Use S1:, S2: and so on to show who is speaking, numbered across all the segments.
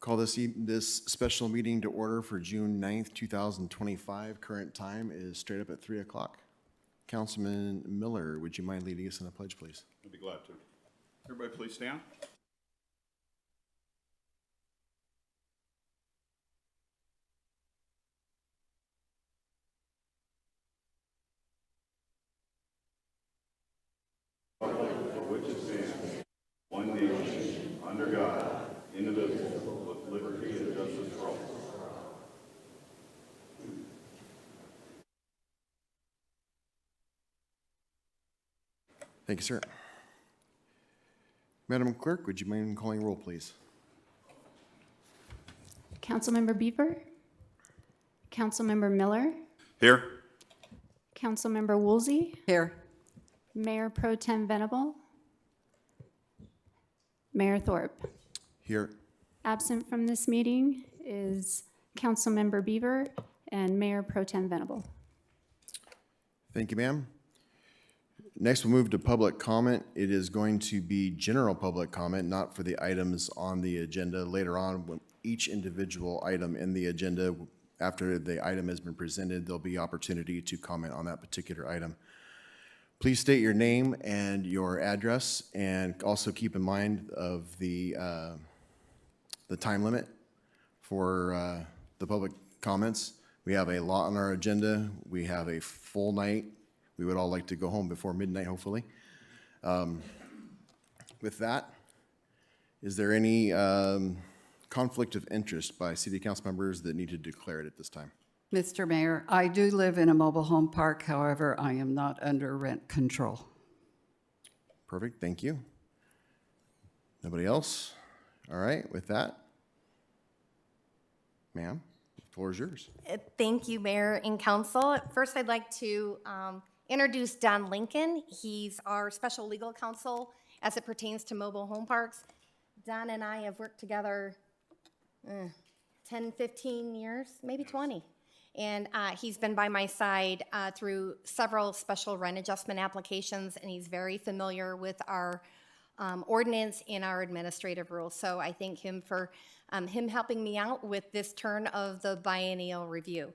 S1: Call this special meeting to order for June 9th, 2025. Current time is straight up at 3 o'clock. Councilman Miller, would you mind leading us in a pledge, please?
S2: I'd be glad to. Everybody please stand. Which is stand, one nation, under God, indivisible, with liberty and justice for all.
S1: Thank you, sir. Madam Clerk, would you mind calling roll, please?
S3: Councilmember Beaver, Councilmember Miller,
S2: Here.
S3: Councilmember Woolsey,
S4: Here.
S3: Mayor Pro Tem Venable, Mayor Thorpe.
S1: Here.
S3: Absent from this meeting is Councilmember Beaver and Mayor Pro Tem Venable.
S1: Thank you, ma'am. Next, we'll move to public comment. It is going to be general public comment, not for the items on the agenda. Later on, when each individual item in the agenda, after the item has been presented, there'll be opportunity to comment on that particular item. Please state your name and your address, and also keep in mind of the time limit for the public comments. We have a lot on our agenda. We have a full night. We would all like to go home before midnight, hopefully. With that, is there any conflict of interest by city council members that need to declare it at this time?
S4: Mr. Mayor, I do live in a mobile home park. However, I am not under rent control.
S1: Perfect, thank you. Nobody else? All right, with that, ma'am, the floor is yours.
S5: Thank you, Mayor and Council. First, I'd like to introduce Don Lincoln. He's our special legal counsel as it pertains to mobile home parks. Don and I have worked together 10, 15 years, maybe 20. And he's been by my side through several special rent adjustment applications, and he's very familiar with our ordinance and our administrative rules. So I thank him for him helping me out with this turn of the biennial review.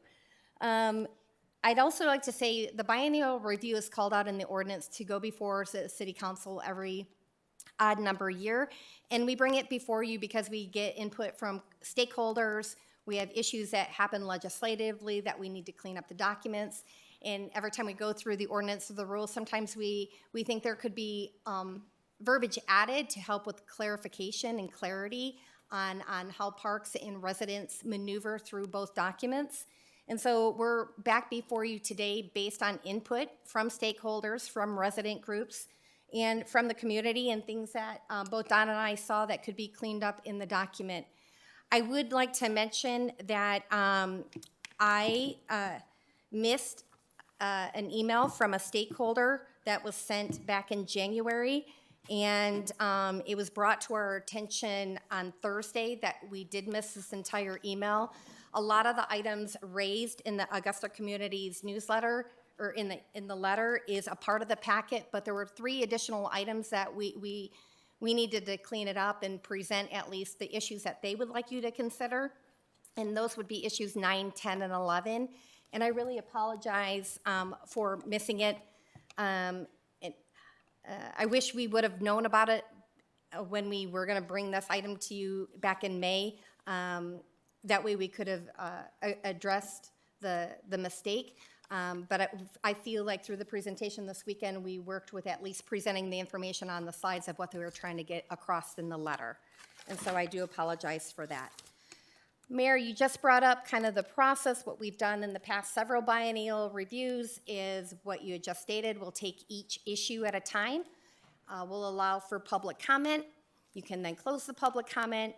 S5: I'd also like to say the biennial review is called out in the ordinance to go before the city council every odd number year. And we bring it before you because we get input from stakeholders. We have issues that happen legislatively that we need to clean up the documents. And every time we go through the ordinance or the rules, sometimes we think there could be verbiage added to help with clarification and clarity on how parks and residents maneuver through both documents. And so we're back before you today based on input from stakeholders, from resident groups, and from the community, and things that both Don and I saw that could be cleaned up in the document. I would like to mention that I missed an email from a stakeholder that was sent back in January, and it was brought to our attention on Thursday that we did miss this entire email. A lot of the items raised in the Augusta Community's newsletter or in the letter is a part of the packet, but there were 3 additional items that we needed to clean it up and present at least the issues that they would like you to consider. And those would be issues 9, 10, and 11. And I really apologize for missing it. I wish we would have known about it when we were going to bring this item to you back in May. That way we could have addressed the mistake. But I feel like through the presentation this weekend, we worked with at least presenting the information on the slides of what they were trying to get across in the letter. And so I do apologize for that. Mayor, you just brought up kind of the process. What we've done in the past several biennial reviews is what you had just stated. We'll take each issue at a time. We'll allow for public comment. You can then close the public comment.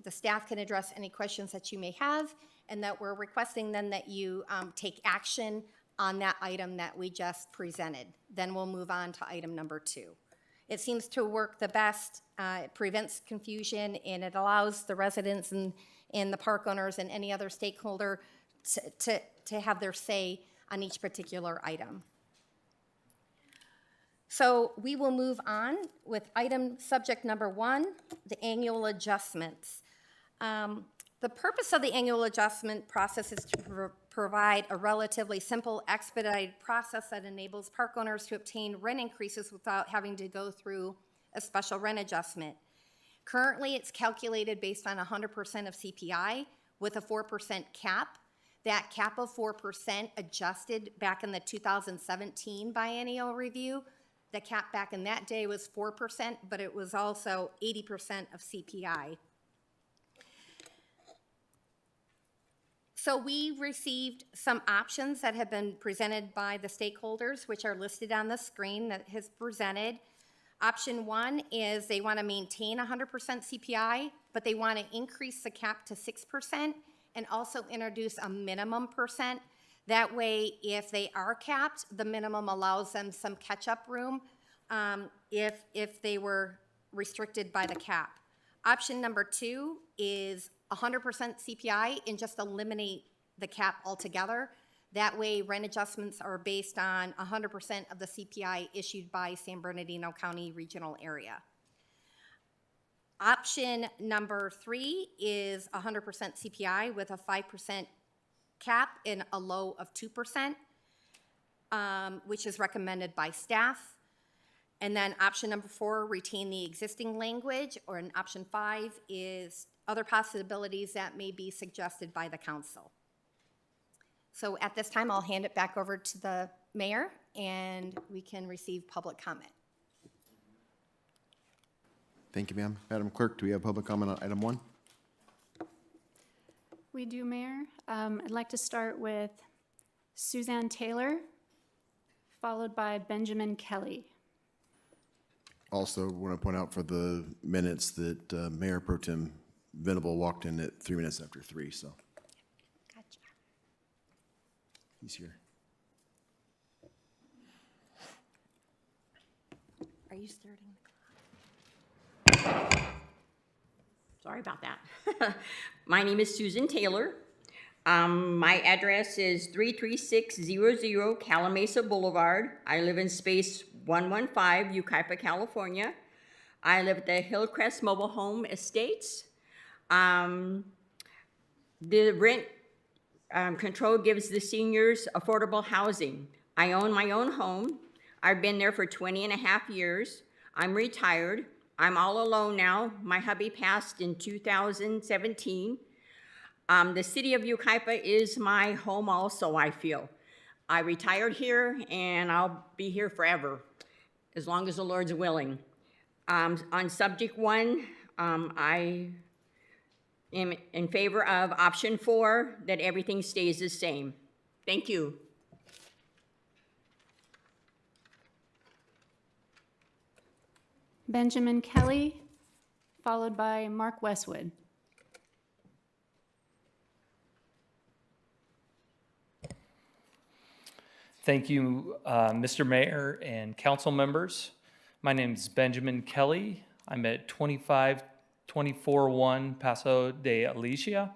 S5: The staff can address any questions that you may have, and that we're requesting then that you take action on that item that we just presented. Then we'll move on to item number 2. It seems to work the best. It prevents confusion, and it allows the residents and the park owners and any other stakeholder to have their say on each particular item. So we will move on with item subject number 1, the annual adjustments. The purpose of the annual adjustment process is to provide a relatively simple, expedited process that enables park owners to obtain rent increases without having to go through a special rent adjustment. Currently, it's calculated based on 100% of CPI with a 4% cap. That cap of 4% adjusted back in the 2017 biennial review. The cap back in that day was 4%, but it was also 80% of CPI. So we received some options that have been presented by the stakeholders, which are listed on the screen that has presented. Option one is they want to maintain 100% CPI, but they want to increase the cap to 6% and also introduce a minimum percent. That way, if they are capped, the minimum allows them some catch-up room if they were restricted by the cap. Option number two is 100% CPI and just eliminate the cap altogether. That way, rent adjustments are based on 100% of the CPI issued by San Bernardino County Regional Area. Option number three is 100% CPI with a 5% cap and a low of 2%, which is recommended by staff. And then option number four, retain the existing language, or in option five is other possibilities that may be suggested by the council. So at this time, I'll hand it back over to the mayor and we can receive public comment.
S1: Thank you, ma'am. Madam Clerk, do we have public comment on item 1?
S3: We do, Mayor. I'd like to start with Suzanne Taylor, followed by Benjamin Kelly.
S1: Also, want to point out for the minutes that Mayor Pro Tem Venable walked in at 3 minutes after 3, so
S5: Gotcha.
S1: he's here.
S5: Are you starting?
S6: Sorry about that. My name is Susan Taylor. My address is 33600 Calamasa Boulevard. I live in space 115, Yucaipa, California. I live at the Hillcrest Mobile Home Estates. The rent control gives the seniors affordable housing. I own my own home. I've been there for 20 and a half years. I'm retired. I'm all alone now. My hubby passed in 2017. The city of Yucaipa is my home also, I feel. I retired here and I'll be here forever, as long as the Lord's willing. On subject 1, I am in favor of option 4, that everything stays the same. Thank you.
S3: Benjamin Kelly, followed by Mark Westwood.
S7: Thank you, Mr. Mayor and council members. My name is Benjamin Kelly. I'm at 25241 Paso de Alicia,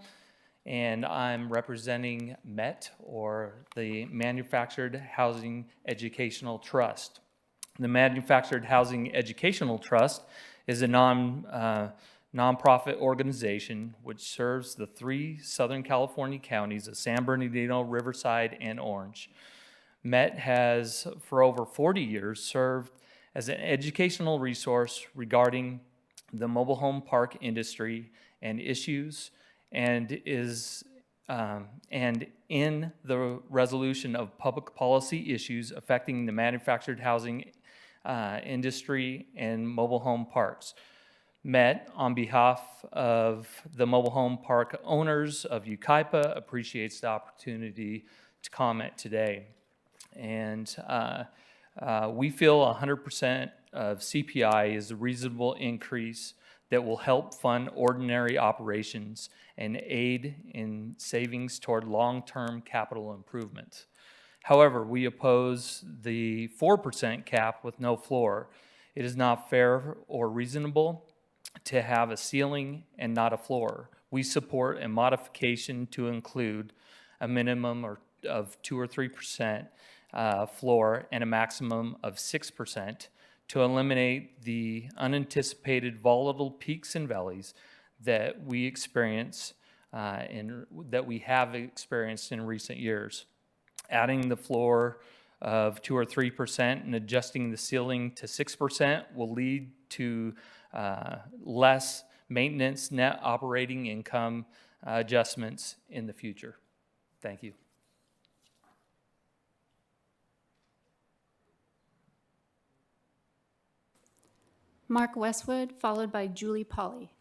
S7: and I'm representing MET, or the Manufactured Housing Educational Trust. The Manufactured Housing Educational Trust is a nonprofit organization which serves the 3 Southern California counties of San Bernardino, Riverside, and Orange. MET has, for over 40 years, served as an educational resource regarding the mobile home park industry and issues, and is and in the resolution of public policy issues affecting the manufactured housing industry and mobile home parks. MET, on behalf of the mobile home park owners of Yucaipa, appreciates the opportunity to comment today. And we feel 100% of CPI is a reasonable increase that will help fund ordinary operations and aid in savings toward long-term capital improvements. However, we oppose the 4% cap with no floor. It is not fair or reasonable to have a ceiling and not a floor. We support a modification to include a minimum of 2 or 3% floor and a maximum of 6% to eliminate the unanticipated volatile peaks and valleys that we experience that we have experienced in recent years. Adding the floor of 2 or 3% and adjusting the ceiling to 6% will lead to less maintenance net operating income adjustments in the future. Thank you.
S3: Mark Westwood, followed by Julie Polly.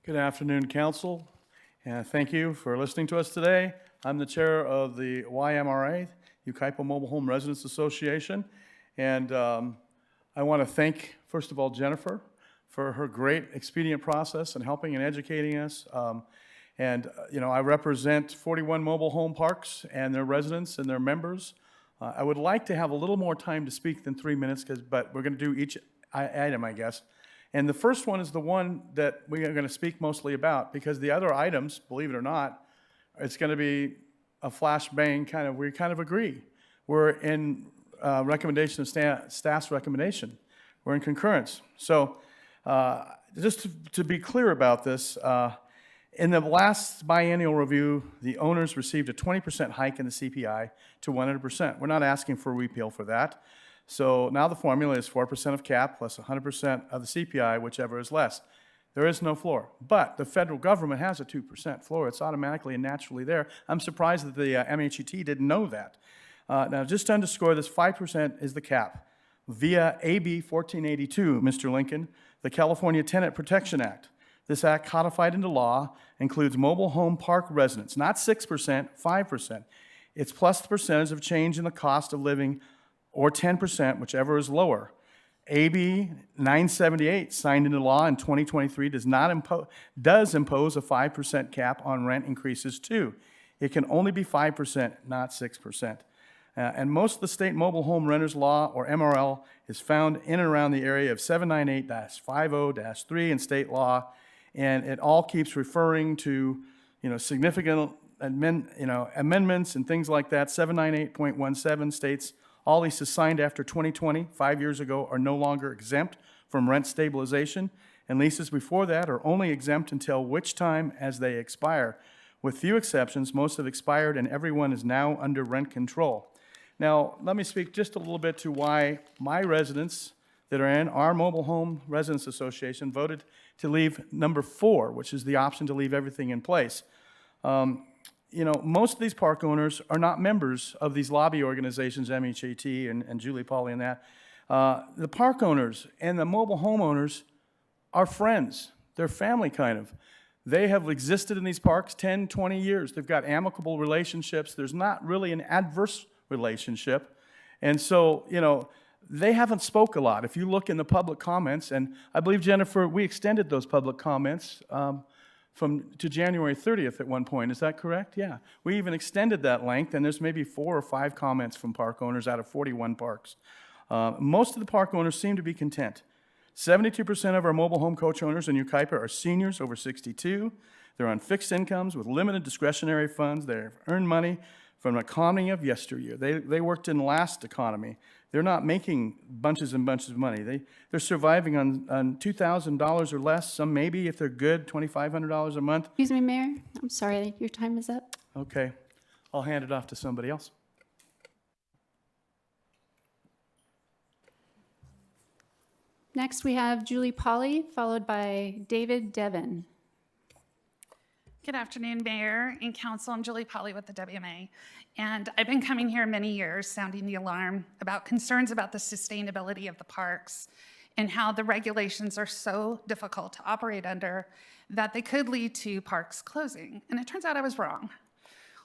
S8: Good afternoon, Council, and thank you for listening to us today. I'm the chair of the YMRA, Yucaipa Mobile Home Residents Association, and I want to thank, first of all, Jennifer for her great expedient process and helping and educating us. You know, I represent 41 mobile home parks and their residents and their members. I would like to have a little more time to speak than 3 minutes, but we're going to do each item, I guess. And the first one is the one that we are going to speak mostly about, because the other items, believe it or not, it's going to be a flashbang kind of, we kind of agree. We're in recommendation of staff's recommendation. We're in concurrence. So just to be clear about this, in the last biennial review, the owners received a 20% hike in the CPI to 100%. We're not asking for a repeal for that. So now the formula is 4% of cap plus 100% of the CPI, whichever is less. There is no floor. But the federal government has a 2% floor. It's automatically and naturally there. I'm surprised that the MHET didn't know that. Now, just to underscore this, 5% is the cap. Via AB 1482, Mr. Lincoln, the California Tenant Protection Act. This act, codified into law, includes mobile home park residents, not 6%, 5%. It's plus the percentage of change in the cost of living, or 10%, whichever is lower. AB 978, signed into law in 2023, does impose a 5% cap on rent increases too. It can only be 5%, not 6%. And most of the state mobile home renters law, or MRL, is found in and around the area of 798-50-3 in state law, and it all keeps referring to, significant amendments and things like that. 798.17 states all leases signed after 2020, 5 years ago, are no longer exempt from rent stabilization, and leases before that are only exempt until which time as they expire. With few exceptions, most have expired and everyone is now under rent control. Now, let me speak just a little bit to why my residents that are in our Mobile Home Residents Association voted to leave number 4, which is the option to leave everything in place. Most of these park owners are not members of these lobby organizations, MHAT and Julie Polly and that. The park owners and the mobile homeowners are friends. They're family, kind of. They have existed in these parks 10, 20 years. They've got amicable relationships. There's not really an adverse relationship. And so, they haven't spoke a lot. If you look in the public comments, and I believe, Jennifer, we extended those public comments to January 30th at one point. Is that correct? Yeah. We even extended that length, and there's maybe 4 or 5 comments from park owners out of 41 parks. Most of the park owners seem to be content. 72% of our mobile home coach owners in Yucaipa are seniors over 62. They're on fixed incomes with limited discretionary funds. They've earned money from an economy of yesteryear. They worked in the last economy. They're not making bunches and bunches of money. They're surviving on $2,000 or less. Some maybe, if they're good, $2,500 a month.
S3: Excuse me, Mayor. I'm sorry, your time is up.
S8: Okay, I'll hand it off to somebody else.
S3: Next, we have Julie Polly, followed by David Devon.
S9: Good afternoon, Mayor and Council. I'm Julie Polly with the WMA, and I've been coming here many years sounding the alarm about concerns about the sustainability of the parks and how the regulations are so difficult to operate under that they could lead to parks closing. And it turns out I was wrong.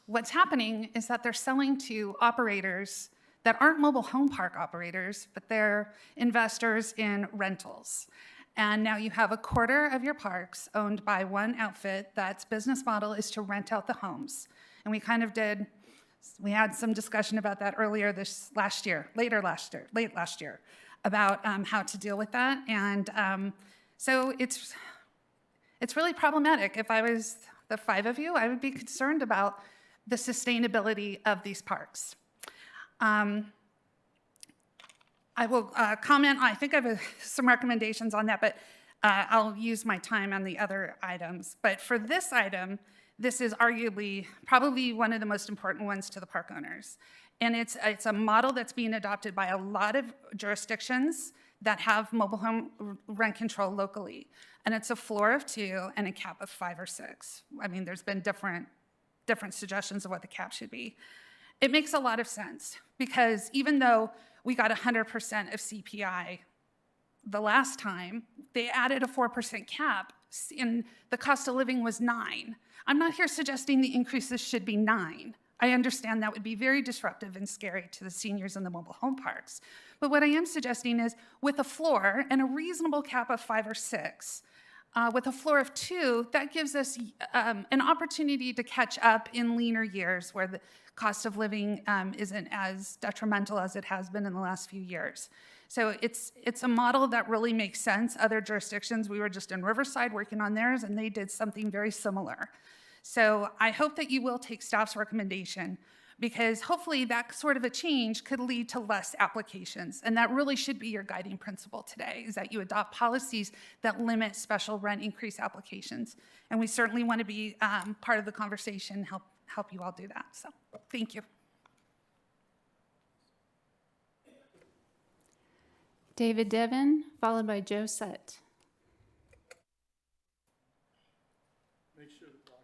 S9: What's happening is that they're selling to operators that aren't mobile home park operators, but they're investors in rentals. And now you have a quarter of your parks owned by one outfit that's business model is to rent out the homes. And we had some discussion about that earlier late last year, about how to deal with that. And so it's really problematic. If I was the 5 of you, I would be concerned about the sustainability of these parks. I will comment, I think I have some recommendations on that, but I'll use my time on the other items. But for this item, this is arguably probably one of the most important ones to the park owners. And it's a model that's being adopted by a lot of jurisdictions that have mobile home rent control locally. And it's a floor of 2 and a cap of 5 or 6. I mean, there's been different suggestions of what the cap should be. It makes a lot of sense because even though we got 100% of CPI the last time, they added a 4% cap and the cost of living was 9. I'm not here suggesting the increases should be 9. I understand that would be very disruptive and scary to the seniors in the mobile home parks. But what I am suggesting is with a floor and a reasonable cap of 5 or 6, with a floor of 2, that gives us an opportunity to catch up in leaner years where the cost of living isn't as detrimental as it has been in the last few years. So it's a model that really makes sense. Other jurisdictions, we were just in Riverside working on theirs, and they did something very similar. So I hope that you will take staff's recommendation because hopefully that sort of a change could lead to less applications. And that really should be your guiding principle today, is that you adopt policies that limit special rent increase applications. And we certainly want to be part of the conversation, help you all do that. So thank you.
S3: David Devon, followed by Joe Sutt.
S8: Make sure the clock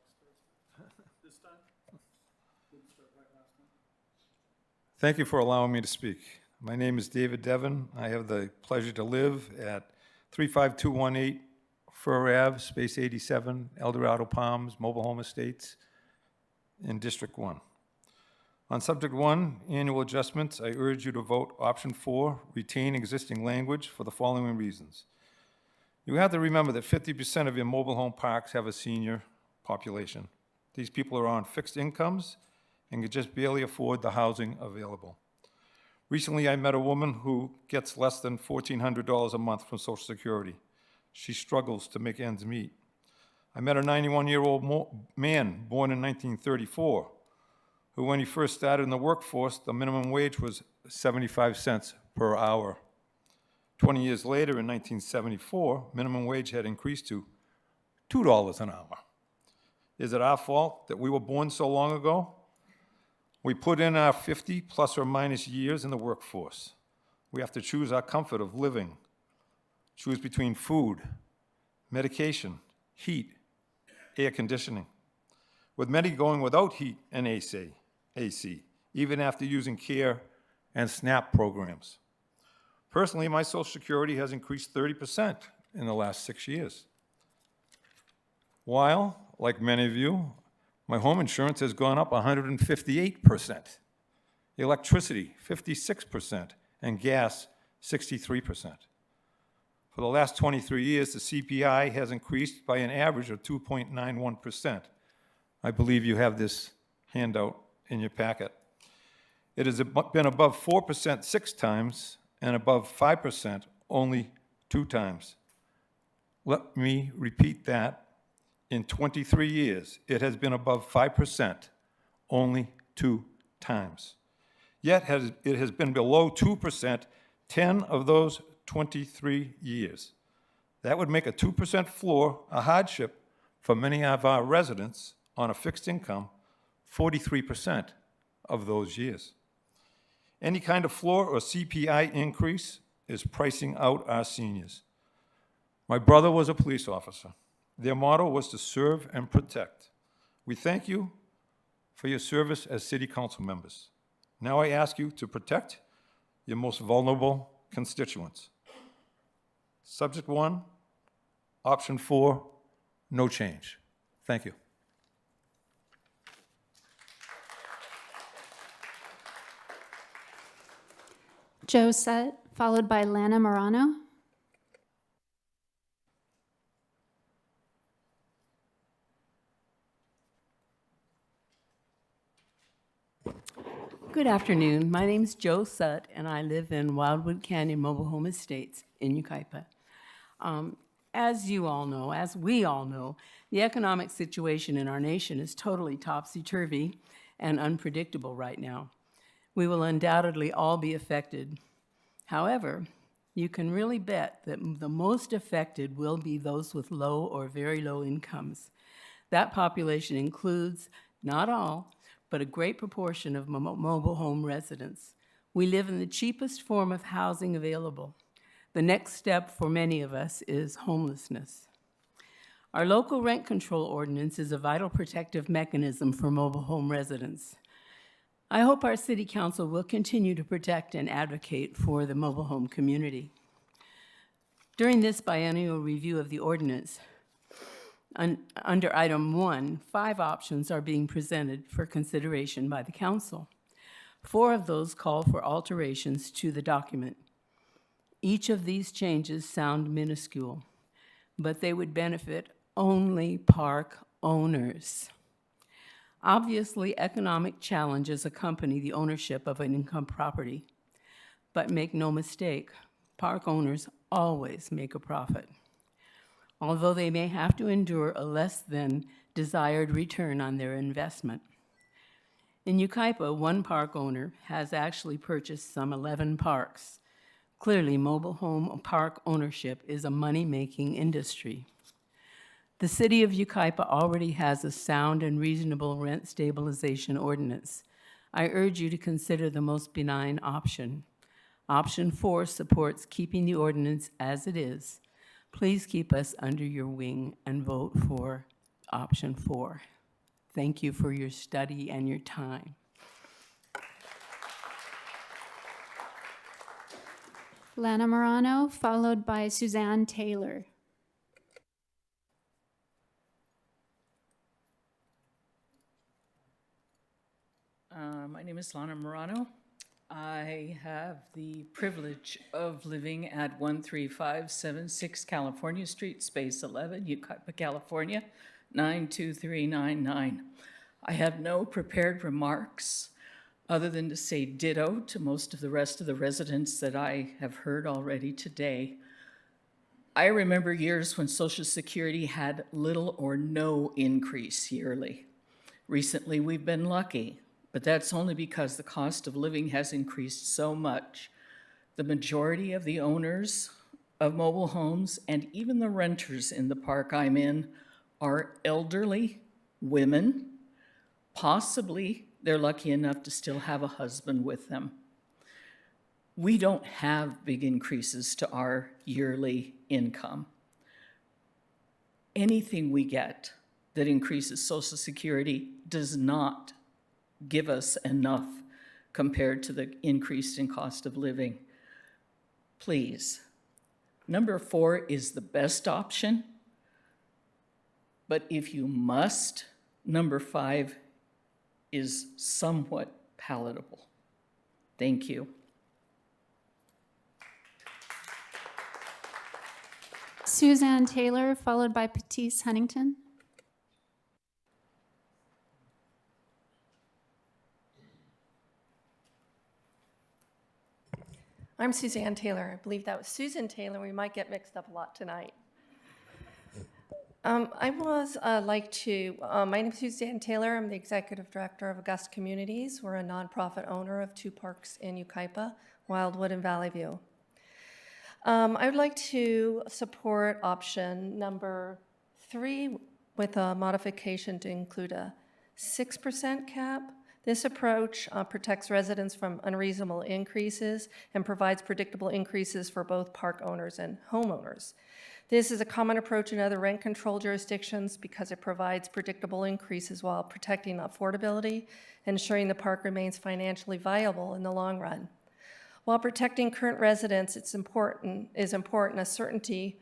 S8: starts this time. Didn't start right last time.
S10: Thank you for allowing me to speak. My name is David Devon. I have the pleasure to live at 35218 Fur Ave, Space 87, El Dorado Palms, Mobile Home Estates, in District 1. On Subject 1, annual adjustments, I urge you to vote option 4, retain existing language, for the following reasons. You have to remember that 50% of your mobile home parks have a senior population. These people are on fixed incomes and can just barely afford the housing available. Recently, I met a woman who gets less than $1,400 a month from Social Security. She struggles to make ends meet. I met a 91-year-old man born in 1934, who when he first started in the workforce, the minimum wage was 75 cents per hour. 20 years later, in 1974, minimum wage had increased to $2 an hour. Is it our fault that we were born so long ago? We put in our 50 plus or minus years in the workforce. We have to choose our comfort of living, choose between food, medication, heat, air conditioning, with many going without heat and AC, even after using CARE and SNAP programs. Personally, my Social Security has increased 30% in the last 6 years. While, like many of you, my home insurance has gone up 158%, electricity 56%, and gas 63%. For the last 23 years, the CPI has increased by an average of 2.91%. I believe you have this handout in your packet. It has been above 4% 6 times and above 5% only 2 times. Let me repeat that. In 23 years, it has been above 5% only 2 times. Yet it has been below 2% 10 of those 23 years. That would make a 2% floor a hardship for many of our residents on a fixed income 43% of those years. Any kind of floor or CPI increase is pricing out our seniors. My brother was a police officer. Their motto was to serve and protect. We thank you for your service as city council members. Now I ask you to protect your most vulnerable constituents. Subject 1, option 4, no change. Thank you.
S3: Joe Sutt, followed by Lana Morano.
S11: Good afternoon. My name is Joe Sutt, and I live in Wildwood Canyon Mobile Home Estates in Yucaipa. As you all know, as we all know, the economic situation in our nation is totally topsy-turvy and unpredictable right now. We will undoubtedly all be affected. However, you can really bet that the most affected will be those with low or very low incomes. That population includes, not all, but a great proportion of mobile home residents. We live in the cheapest form of housing available. The next step for many of us is homelessness. Our local rent control ordinance is a vital protective mechanism for mobile home residents. I hope our City Council will continue to protect and advocate for the mobile home community. During this biennial review of the ordinance, under item 1, 5 options are being presented for consideration by the council. 4 of those call for alterations to the document. Each of these changes sound minuscule, but they would benefit only park owners. Obviously, economic challenges accompany the ownership of an income property, but make no mistake, park owners always make a profit, although they may have to endure a less than desired return on their investment. In Yucaipa, one park owner has actually purchased some 11 parks. Clearly, mobile home park ownership is a money-making industry. The city of Yucaipa already has a sound and reasonable rent stabilization ordinance. I urge you to consider the most benign option. Option 4 supports keeping the ordinance as it is. Please keep us under your wing and vote for option 4. Thank you for your study and your time.
S3: Lana Morano, followed by Suzanne Taylor.
S12: My name is Lana Morano. I have the privilege of living at 13576 California Street, Space 11, Yucaipa, California, 92399. I have no prepared remarks other than to say ditto to most of the rest of the residents that I have heard already today. I remember years when Social Security had little or no increase yearly. Recently, we've been lucky, but that's only because the cost of living has increased so much. The majority of the owners of mobile homes and even the renters in the park I'm in are elderly women. Possibly they're lucky enough to still have a husband with them. We don't have big increases to our yearly income. Anything we get that increases Social Security does not give us enough compared to the increase in cost of living. Please, number 4 is the best option, but if you must, number 5 is somewhat palatable. Thank you.
S3: Suzanne Taylor, followed by Patisse Huntington.
S13: I'm Suzanne Taylor. I believe that was Susan Taylor. We might get mixed up a lot tonight. My name is Suzanne Taylor. I'm the Executive Director of Augusta Communities. We're a nonprofit owner of 2 parks in Yucaipa, Wildwood and Valley View. I would like to support option number 3 with a modification to include a 6% cap. This approach protects residents from unreasonable increases and provides predictable increases for both park owners and homeowners. This is a common approach in other rent control jurisdictions because it provides predictable increases while protecting affordability and ensuring the park remains financially viable in the long run. While protecting current residents is important, a certainty,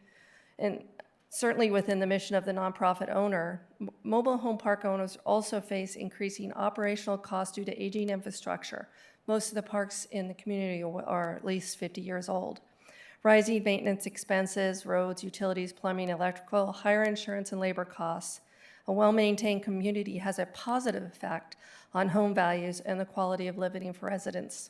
S13: and certainly within the mission of the nonprofit owner, mobile home park owners also face increasing operational costs due to aging infrastructure. Most of the parks in the community are at least 50 years old. Rising maintenance expenses, roads, utilities, plumbing, electrical, higher insurance and labor costs. A well-maintained community has a positive effect on home values and the quality of living for residents.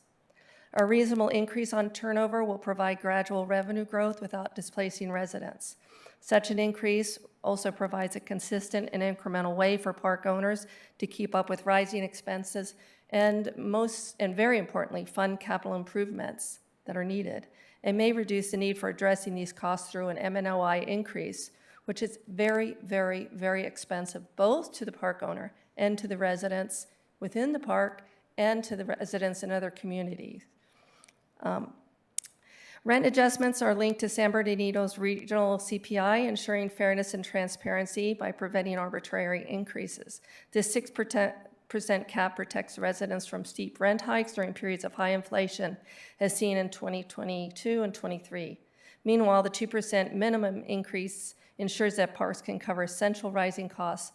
S13: A reasonable increase on turnover will provide gradual revenue growth without displacing residents. Such an increase also provides a consistent and incremental way for park owners to keep up with rising expenses and very importantly, fund capital improvements that are needed, and may reduce the need for addressing these costs through an MNOI increase, which is very, very, very expensive, both to the park owner and to the residents within the park and to the residents in other communities. Rent adjustments are linked to San Bernardino's regional CPI, ensuring fairness and transparency by preventing arbitrary increases. This 6% cap protects residents from steep rent hikes during periods of high inflation, as seen in 2022 and 23. Meanwhile, the 2% minimum increase ensures that parks can cover essential rising costs,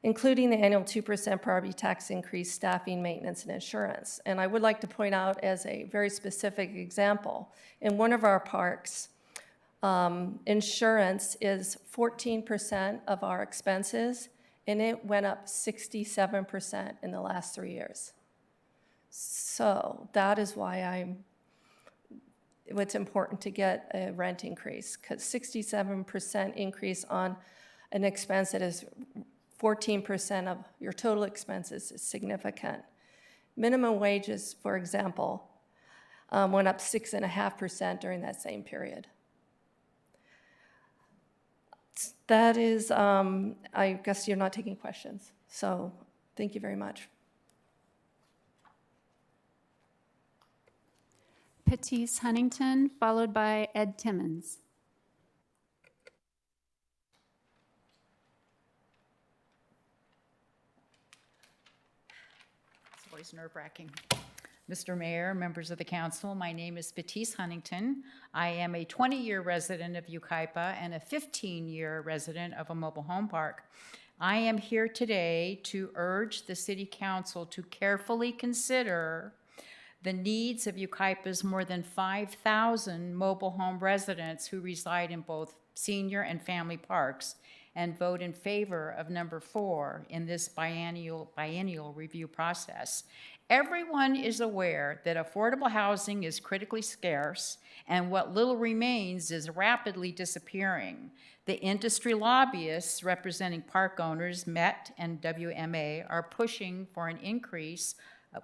S13: including the annual 2% property tax increase, staffing, maintenance, and insurance. And I would like to point out as a very specific example, in one of our parks, insurance is 14% of our expenses, and it went up 67% in the last 3 years. So that is why it's important to get a rent increase, because 67% increase on an expense that is 14% of your total expenses is significant. Minimum wages, for example, went up 6.5% during that same period. That is, I guess you're not taking questions, so thank you very much.
S3: Patisse Huntington, followed by Ed Timmons.
S14: It's always nerve-wracking. Mr. Mayor, members of the council, my name is Patisse Huntington. I am a 20-year resident of Yucaipa and a 15-year resident of a mobile home park. I am here today to urge the City Council to carefully consider the needs of Yucaipa's more than 5,000 mobile home residents who reside in both senior and family parks, and vote in favor of number 4 in this biennial review process. Everyone is aware that affordable housing is critically scarce, and what little remains is rapidly disappearing. The industry lobbyists representing park owners, MET and WMA, are pushing for an increase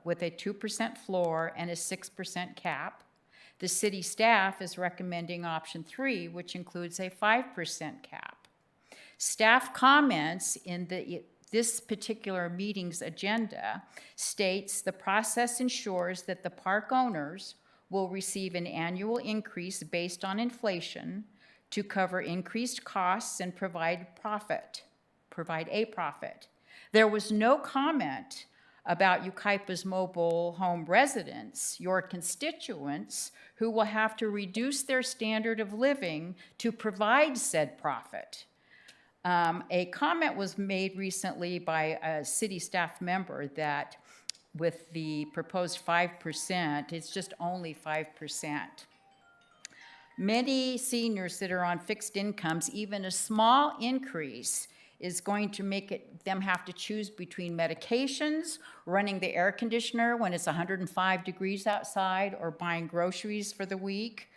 S14: with a 2% floor and a 6% cap. The city staff is recommending option 3, which includes a 5% cap. Staff comments in this particular meeting's agenda states the process ensures that the park owners will receive an annual increase based on inflation to cover increased costs and provide a profit. There was no comment about Yucaipa's mobile home residents, your constituents, who will have to reduce their standard of living to provide said profit. A comment was made recently by a city staff member that with the proposed 5%, it's just only 5%. Many seniors that are on fixed incomes, even a small increase is going to make them have to choose between medications, running the air conditioner when it's 105 degrees outside, or buying groceries for the week.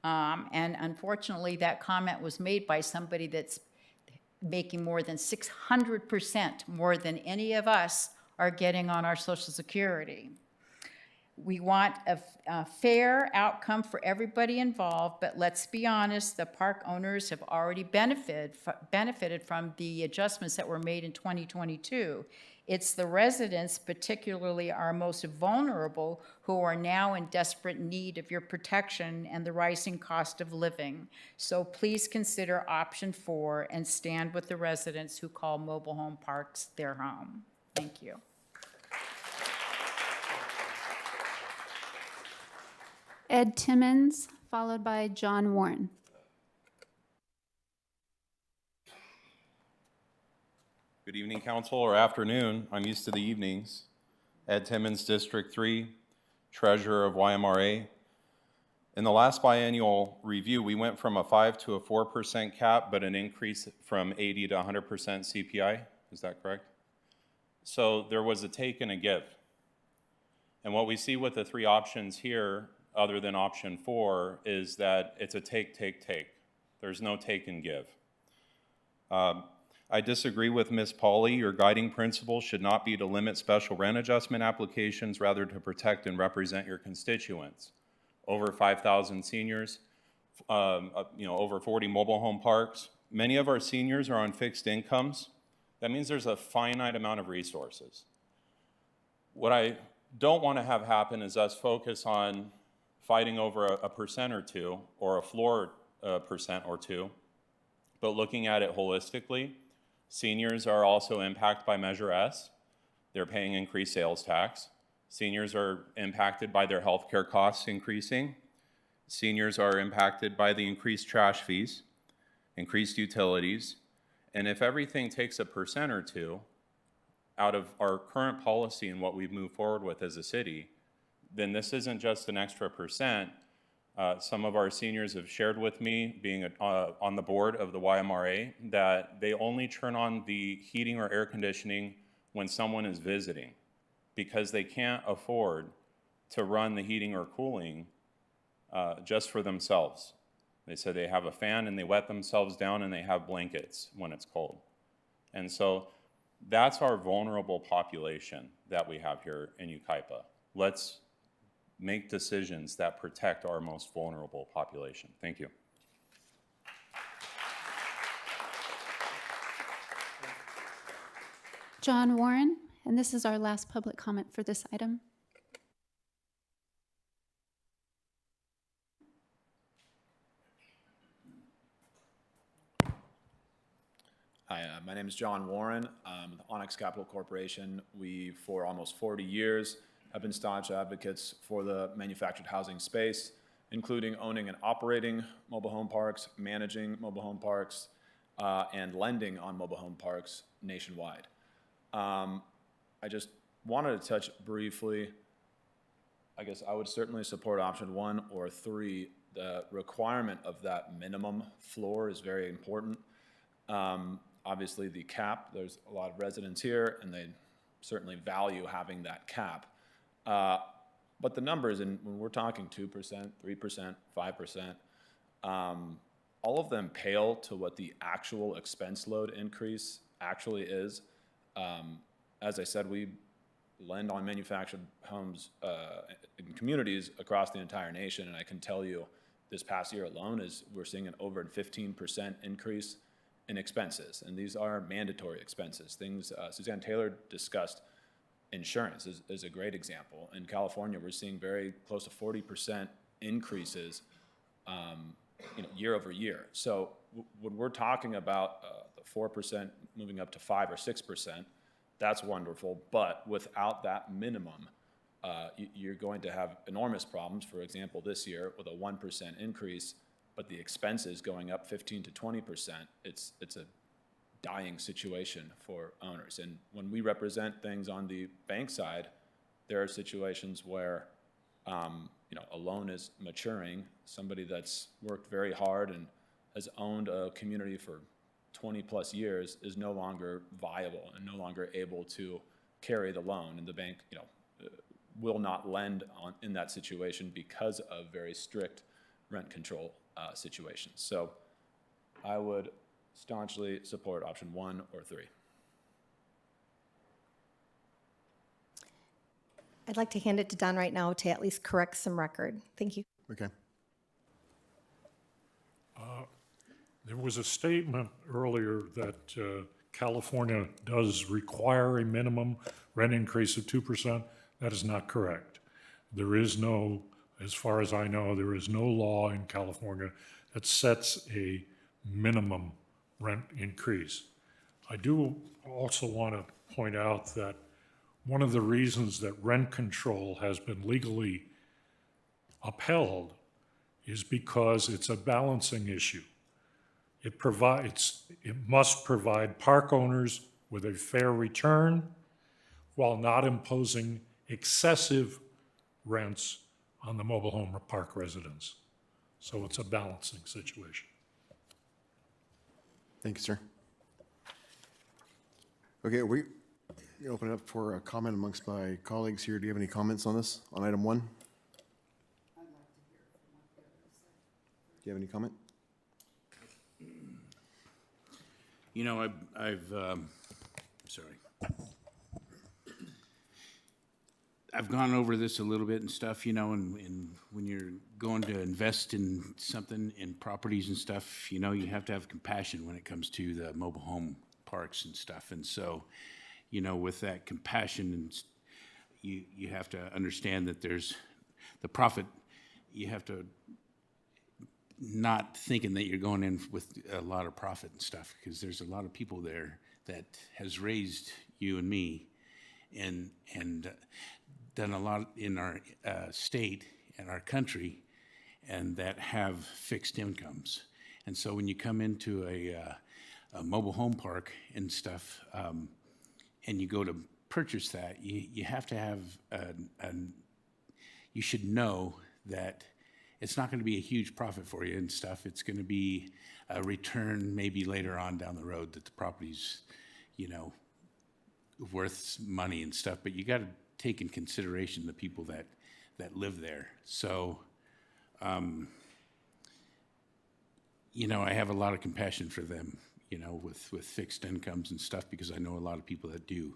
S14: And unfortunately, that comment was made by somebody that's making more than 600% more than any of us are getting on our Social Security. We want a fair outcome for everybody involved, but let's be honest, the park owners have already benefited from the adjustments that were made in 2022. It's the residents, particularly our most vulnerable, who are now in desperate need of your protection and the rising cost of living. So please consider option 4 and stand with the residents who call mobile home parks their home. Thank you.
S3: Ed Timmons, followed by John Warren.
S2: Good evening, council, or afternoon. I'm used to the evenings. Ed Timmons, District 3, Treasurer of YMRA. In the last biennial review, we went from a 5 to a 4% cap, but an increase from 80 to 100% CPI. Is that correct? So there was a take and a give. And what we see with the 3 options here, other than option 4, is that it's a take, take, take. There's no take and give. I disagree with Ms. Pauley. Your guiding principle should not be to limit special rent adjustment applications, rather to protect and represent your constituents. over 5,000 seniors, over 40 mobile home parks. Many of our seniors are on fixed incomes. That means there's a finite amount of resources. What I don't want to have happen is us focus on fighting over a percent or two, or a floor percent or two, but looking at it holistically. Seniors are also impacted by Measure S. They're paying increased sales tax. Seniors are impacted by their healthcare costs increasing. Seniors are impacted by the increased trash fees, increased utilities, and if everything takes a percent or two out of our current policy and what we've moved forward with as a city, then this isn't just an extra percent. Some of our seniors have shared with me, being on the board of the YMRA, that they only turn on the heating or air conditioning when someone is visiting because they can't afford to run the heating or cooling just for themselves. They said they have a fan and they wet themselves down and they have blankets when it's cold. And so that's our vulnerable population that we have here in Yucaipa. Let's make decisions that protect our most vulnerable population. Thank you.
S3: John Warren, and this is our last public comment for this item.
S15: Hi, my name is John Warren. I'm with Onyx Capital Corporation. We, for almost 40 years, have been staunch advocates for the manufactured housing space, including owning and operating mobile home parks, managing mobile home parks, and lending on mobile home parks nationwide. I just wanted to touch briefly, I guess I would certainly support option 1 or 3. The requirement of that minimum floor is very important. Obviously the cap, there's a lot of residents here and they certainly value having that cap. But the numbers, and when we're talking 2%, 3%, 5%, all of them pale to what the actual expense load increase actually is. As I said, we lend on manufactured homes in communities across the entire nation, and I can tell you this past year alone we're seeing an over 15% increase in expenses, and these are mandatory expenses. Things Suzanne Taylor discussed. Insurance is a great example. In California, we're seeing very close to 40% increases year over year. So when we're talking about the 4% moving up to 5 or 6%, that's wonderful. But without that minimum, you're going to have enormous problems. For example, this year with a 1% increase, but the expenses going up 15 to 20%, it's a dying situation for owners. And when we represent things on the bank side, there are situations where a loan is maturing. Somebody that's worked very hard and has owned a community for 20 plus years is no longer viable and no longer able to carry the loan, and the bank will not lend in that situation because of very strict rent control situations. So I would staunchly support option 1 or 3.
S5: I'd like to hand it to Don right now to at least correct some record. Thank you.
S1: Okay.
S16: There was a statement earlier that California does require a minimum rent increase of 2%. That is not correct. There is no, as far as I know, there is no law in California that sets a minimum rent increase. I do also want to point out that one of the reasons that rent control has been legally upheld is because it's a balancing issue. It must provide park owners with a fair return while not imposing excessive rents on the mobile home or park residents. So it's a balancing situation.
S1: Thank you, sir. Okay, we open it up for a comment amongst my colleagues here. Do you have any comments on this, on item 1? Do you have any comment?
S17: Sorry. I've gone over this a little bit and stuff, you know, and when you're going to invest in something, in properties and stuff, you know, you have to have compassion when it comes to the mobile home parks and stuff. And so, you know, with that compassion, and you have to understand that there's the profit. You have to not thinking that you're going in with a lot of profit and stuff, because there's a lot of people there that has raised you and me and done a lot in our state and our country, and that have fixed incomes. And so when you come into a mobile home park and stuff, and you go to purchase that, you have to have you should know that it's not going to be a huge profit for you and stuff. It's going to be a return maybe later on down the road that the property's, you know, worth money and stuff. But you got to take in consideration the people that live there. So, you know, I have a lot of compassion for them, you know, with fixed incomes and stuff, because I know a lot of people that do.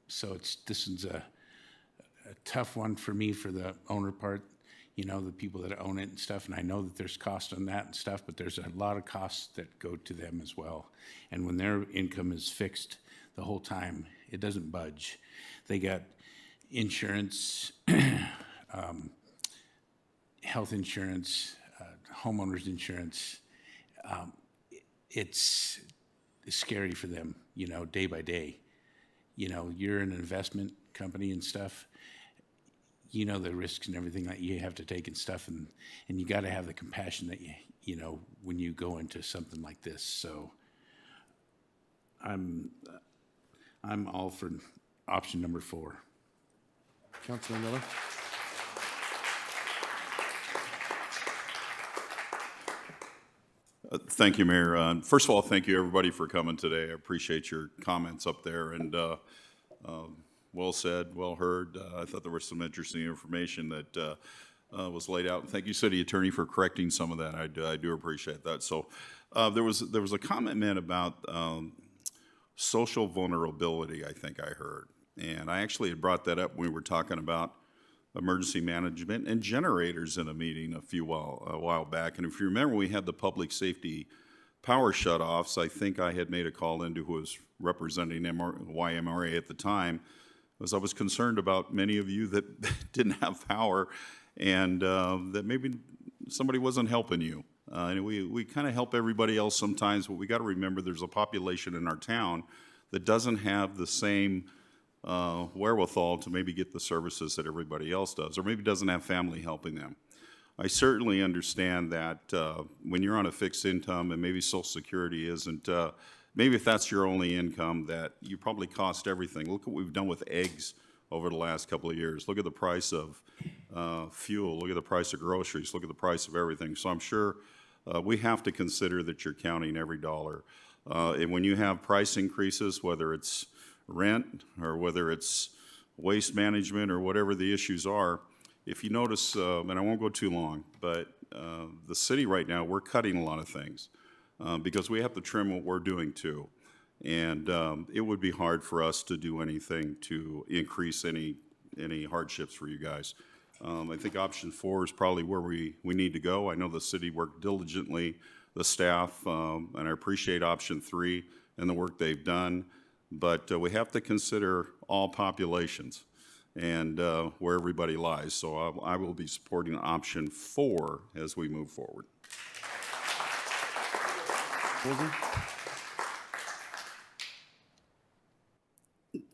S17: So this is a tough one for me for the owner part, you know, the people that own it and stuff. And I know that there's cost on that and stuff, but there's a lot of costs that go to them as well. And when their income is fixed the whole time, it doesn't budge. They got insurance, health insurance, homeowners insurance. It's scary for them, you know, day by day. You know, you're an investment company and stuff. You know the risks and everything that you have to take and stuff, and you got to have the compassion that you know when you go into something like this. So I'm all for option number 4.
S1: Councilman Miller?
S18: Thank you, Mayor. First of all, thank you, everybody, for coming today. I appreciate your comments up there, and well said, well heard. I thought there was some interesting information that was laid out. And thank you, City Attorney, for correcting some of that. I do appreciate that. So there was a comment made about social vulnerability, I think I heard. And I actually had brought that up when we were talking about emergency management and generators in a meeting a while back. And if you remember, we had the public safety power shutoffs. I think I had made a call into who was representing YMRA at the time, because I was concerned about many of you that didn't have power, and that maybe somebody wasn't helping you. And we kind of help everybody else sometimes, but we got to remember there's a population in our town that doesn't have the same wherewithal to maybe get the services that everybody else does, or maybe doesn't have family helping them. I certainly understand that when you're on a fixed income and maybe Social Security isn't, maybe if that's your only income, that you probably cost everything. Look what we've done with eggs over the last couple of years. Look at the price of fuel. Look at the price of groceries. Look at the price of everything. So I'm sure we have to consider that you're counting every dollar. And when you have price increases, whether it's rent or whether it's waste management or whatever the issues are, if you notice, and I won't go too long, but the city right now, we're cutting a lot of things because we have to trim what we're doing too. And it would be hard for us to do anything to increase any hardships for you guys. I think option 4 is probably where we need to go. I know the city worked diligently, the staff, and I appreciate option 3 and the work they've done. But we have to consider all populations and where everybody lies. So I will be supporting option 4 as we move forward.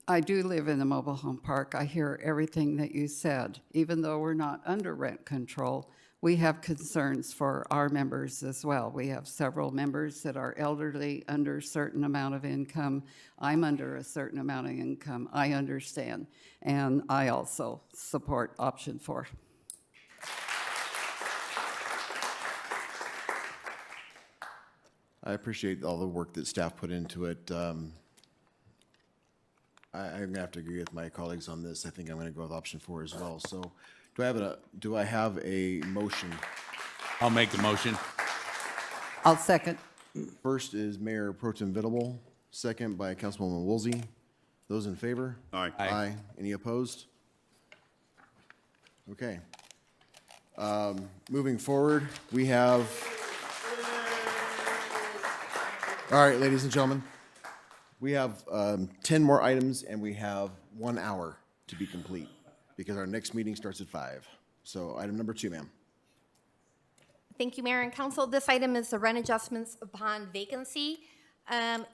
S4: I do live in the mobile home park. I hear everything that you said. Even though we're not under rent control, we have concerns for our members as well. We have several members that are elderly, under a certain amount of income. I'm under a certain amount of income. I understand. And I also support option 4.
S1: I appreciate all the work that staff put into it. I'm going to have to agree with my colleagues on this. I think I'm going to go with option 4 as well. So do I have a motion?
S17: I'll make the motion.
S4: I'll second.
S1: First is Mayor Pro Tem Venable, second by Councilwoman Woolsey. Those in favor?
S18: Aye.
S1: Aye. Any opposed? Okay. Moving forward, we have, all right, ladies and gentlemen, we have 10 more items and we have 1 hour to be complete because our next meeting starts at 5. So item number 2, ma'am.
S5: Thank you, Mayor and Council. This item is the rent adjustments upon vacancy.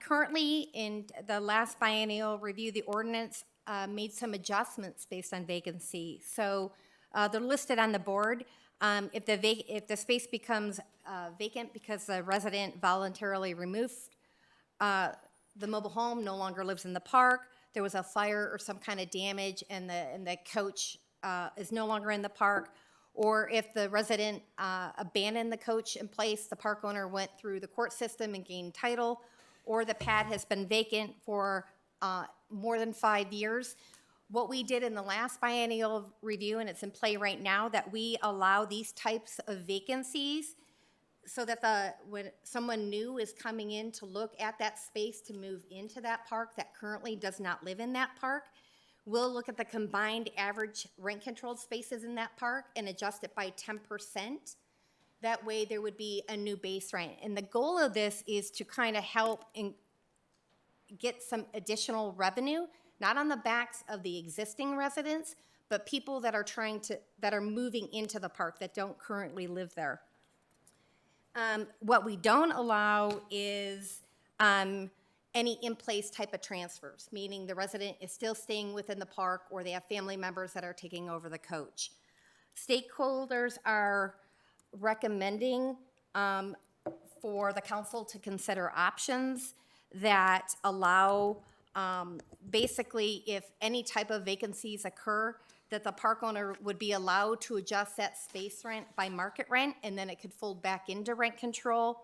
S5: Currently, in the last biennial review, the ordinance made some adjustments based on vacancy. So they're listed on the board. If the space becomes vacant because the resident voluntarily removed the mobile home, no longer lives in the park, there was a fire or some kind of damage, and the coach is no longer in the park, or if the resident abandoned the coach in place, the park owner went through the court system and gained title, or the pad has been vacant for more than 5 years. What we did in the last biennial review, and it's in play right now, that we allow these types of vacancies so that when someone new is coming in to look at that space to move into that park that currently does not live in that park, we'll look at the combined average rent-controlled spaces in that park and adjust it by 10%. That way there would be a new base rent. And the goal of this is to kind of help and get some additional revenue, not on the backs of the existing residents, but people that are moving into the park that don't currently live there. What we don't allow is any in-place type of transfers, meaning the resident is still staying within the park or they have family members that are taking over the coach. Stakeholders are recommending for the council to consider options that allow basically if any type of vacancies occur, that the park owner would be allowed to adjust that space rent by market rent, and then it could fold back into rent control.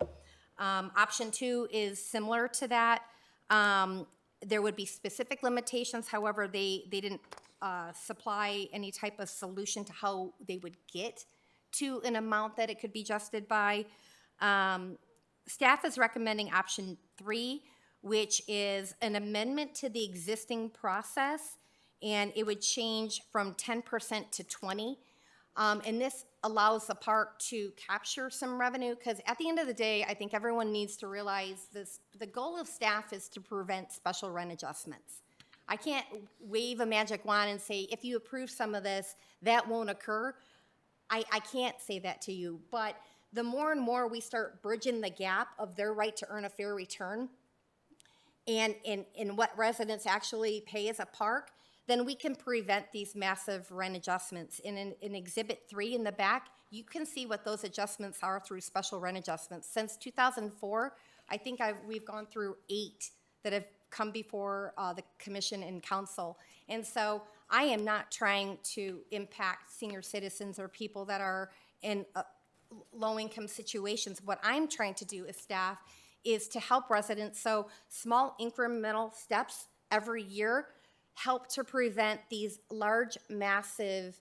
S5: Option 2 is similar to that. There would be specific limitations, however, they didn't supply any type of solution to how they would get to an amount that it could be adjusted by. Staff is recommending option 3, which is an amendment to the existing process, and it would change from 10% to 20%. And this allows the park to capture some revenue, because at the end of the day, I think everyone needs to realize this: the goal of staff is to prevent special rent adjustments. I can't wave a magic wand and say, if you approve some of this, that won't occur. I can't say that to you, but the more and more we start bridging the gap of their right to earn a fair return and in what residents actually pay as a park, then we can prevent these massive rent adjustments. In Exhibit 3 in the back, you can see what those adjustments are through special rent adjustments. Since 2004, I think we've gone through 8 that have come before the commission and council. And so I am not trying to impact senior citizens or people that are in low-income situations. What I'm trying to do as staff is to help residents. So small incremental steps every year help to prevent these large, massive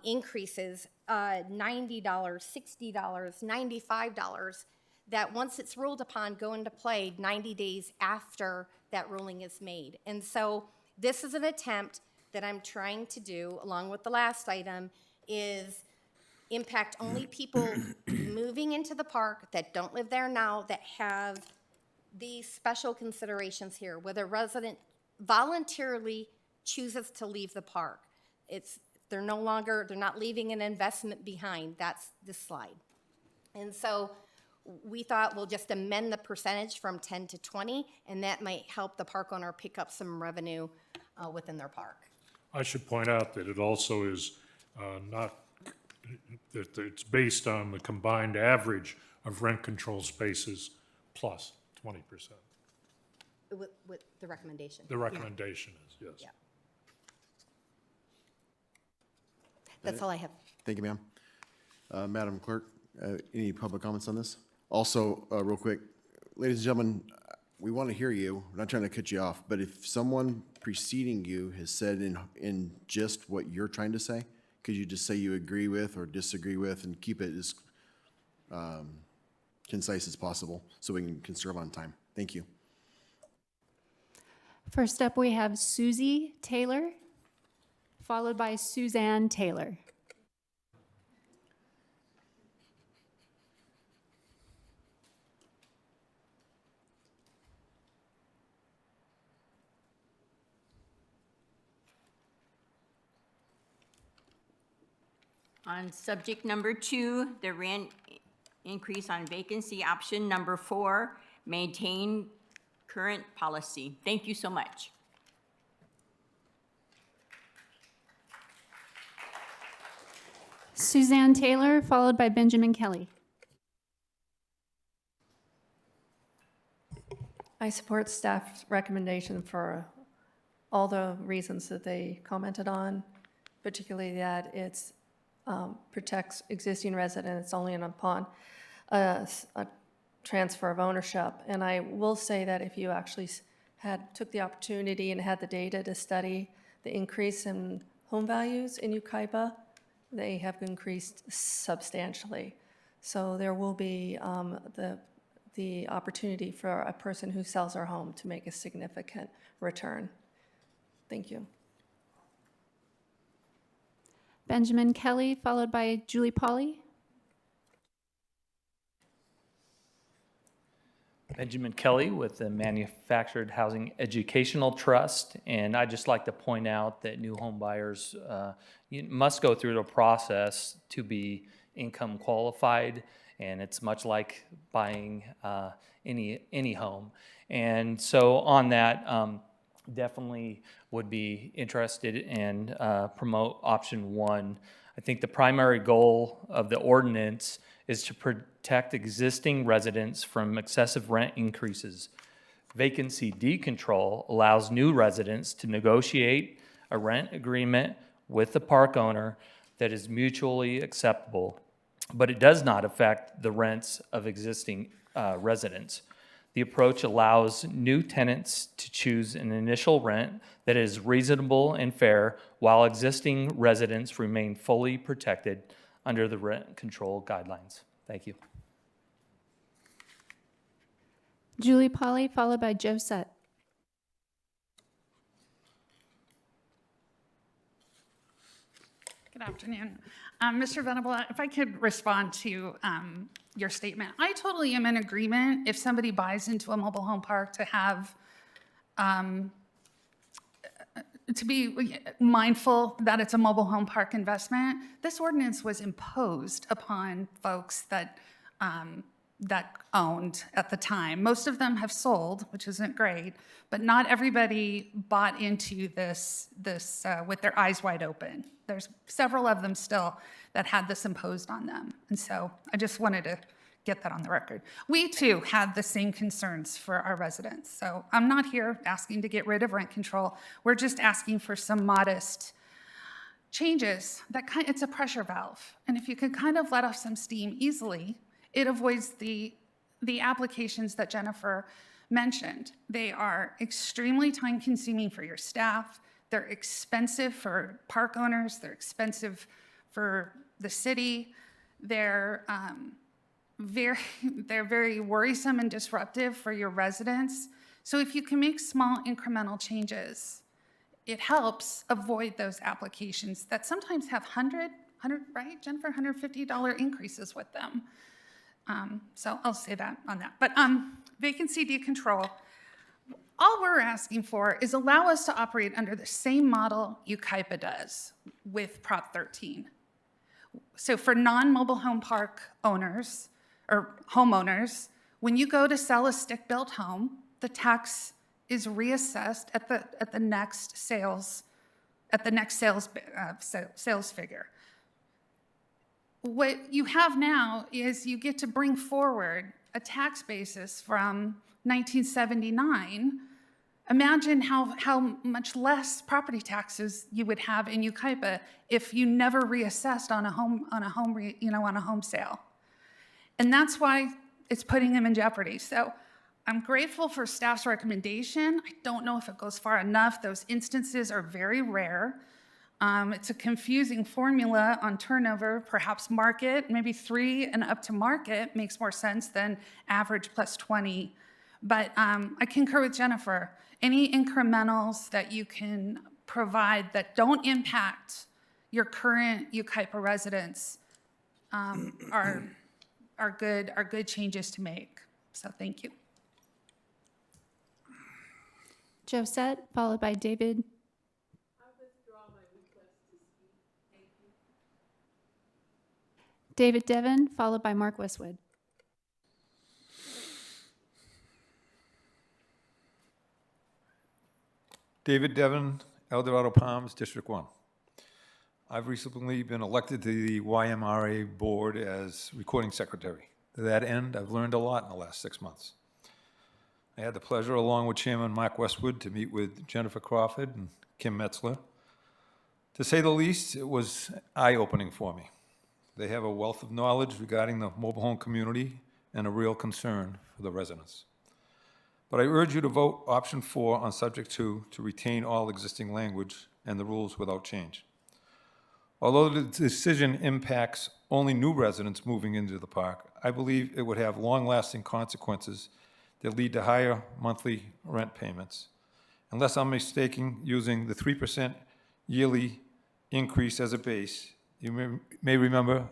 S5: increases, $90, $60, $95, that once it's ruled upon go into play 90 days after that ruling is made. And so this is an attempt that I'm trying to do, along with the last item, is impact only people moving into the park that don't live there now, that have these special considerations here, whether a resident voluntarily chooses to leave the park. They're not leaving an investment behind. That's this slide. And so we thought we'll just amend the percentage from 10 to 20, and that might help the park owner pick up some revenue within their park.
S16: I should point out that it also is not, that it's based on the combined average of rent control spaces plus 20%.
S5: With the recommendation.
S16: The recommendation is, yes.
S5: Yeah. That's all I have.
S1: Thank you, ma'am. Madam Clerk, any public comments on this? Also, real quick, ladies and gentlemen, we want to hear you. We're not trying to cut you off, but if someone preceding you has said in just what you're trying to say, could you just say you agree with or disagree with and keep it as concise as possible so we can conserve on time? Thank you.
S3: First up, we have Susie Taylor, followed by Suzanne Taylor.
S6: On subject number 2, the rent increase on vacancy, option number 4, maintain current policy. Thank you so much.
S3: Suzanne Taylor, followed by Benjamin Kelly.
S13: I support staff's recommendation for all the reasons that they commented on, particularly that it's protects existing residents only upon a transfer of ownership. And I will say that if you actually took the opportunity and had the data to study the increase in home values in Yucaipa, they have increased substantially. So there will be the opportunity for a person who sells their home to make a significant return. Thank you.
S3: Benjamin Kelly, followed by Julie Pauly.
S7: Benjamin Kelly with the Manufactured Housing Educational Trust, and I'd just like to point out that new home buyers you must go through the process to be income qualified, and it's much like buying any home. And so on that, definitely would be interested in promote option 1. I think the primary goal of the ordinance is to protect existing residents from excessive rent increases. Vacancy decontrol allows new residents to negotiate a rent agreement with the park owner that is mutually acceptable, but it does not affect the rents of existing residents. The approach allows new tenants to choose an initial rent that is reasonable and fair, while existing residents remain fully protected under the rent control guidelines. Thank you.
S3: Julie Pauly, followed by Joe Sutt.
S9: Good afternoon. Mr. Venable, if I could respond to your statement. I totally am in agreement if somebody buys into a mobile home park to have, to be mindful that it's a mobile home park investment. This ordinance was imposed upon folks that that owned at the time. Most of them have sold, which isn't great, but not everybody bought into this with their eyes wide open. There's several of them still that had this imposed on them. And so I just wanted to get that on the record. We too had the same concerns for our residents. So I'm not here asking to get rid of rent control. We're just asking for some modest changes. It's a pressure valve. And if you could kind of let off some steam easily, it avoids the applications that Jennifer mentioned. They are extremely time consuming for your staff. They're expensive for park owners. They're expensive for the city. They're very worrisome and disruptive for your residents. So if you can make small incremental changes, it helps avoid those applications that sometimes have $100, right, Jennifer, $150 increases with them. So I'll say that on that. But vacancy decontrol, all we're asking for is allow us to operate under the same model Yucaipa does with Prop 13. So for non-mobile home park owners or homeowners, when you go to sell a stick-built home, the tax is reassessed at the next sales figure. What you have now is you get to bring forward a tax basis from 1979. Imagine how much less property taxes you would have in Yucaipa if you never reassessed on a home sale. And that's why it's putting them in jeopardy. So I'm grateful for staff's recommendation. I don't know if it goes far enough. Those instances are very rare. It's a confusing formula on turnover, perhaps market, maybe 3 and up to market makes more sense than average plus 20. But I concur with Jennifer. Any incrementals that you can provide that don't impact your current Yucaipa residents are good changes to make. So thank you.
S3: Joe Sutt, followed by David. David Devon, followed by Mark Westwood.
S10: David Devon, El Dorado Palms, District 1. I've recently been elected to the YMRA board as recording secretary. To that end, I've learned a lot in the last 6 months. I had the pleasure, along with Chairman Mark Westwood, to meet with Jennifer Crawford and Kim Metzler. To say the least, it was eye-opening for me. They have a wealth of knowledge regarding the mobile home community and a real concern for the residents. But I urge you to vote option 4 on subject 2 to retain all existing language and the rules without change. Although the decision impacts only new residents moving into the park, I believe it would have long-lasting consequences that lead to higher monthly rent payments. Unless I'm mistaken, using the 3% yearly increase as a base, you may remember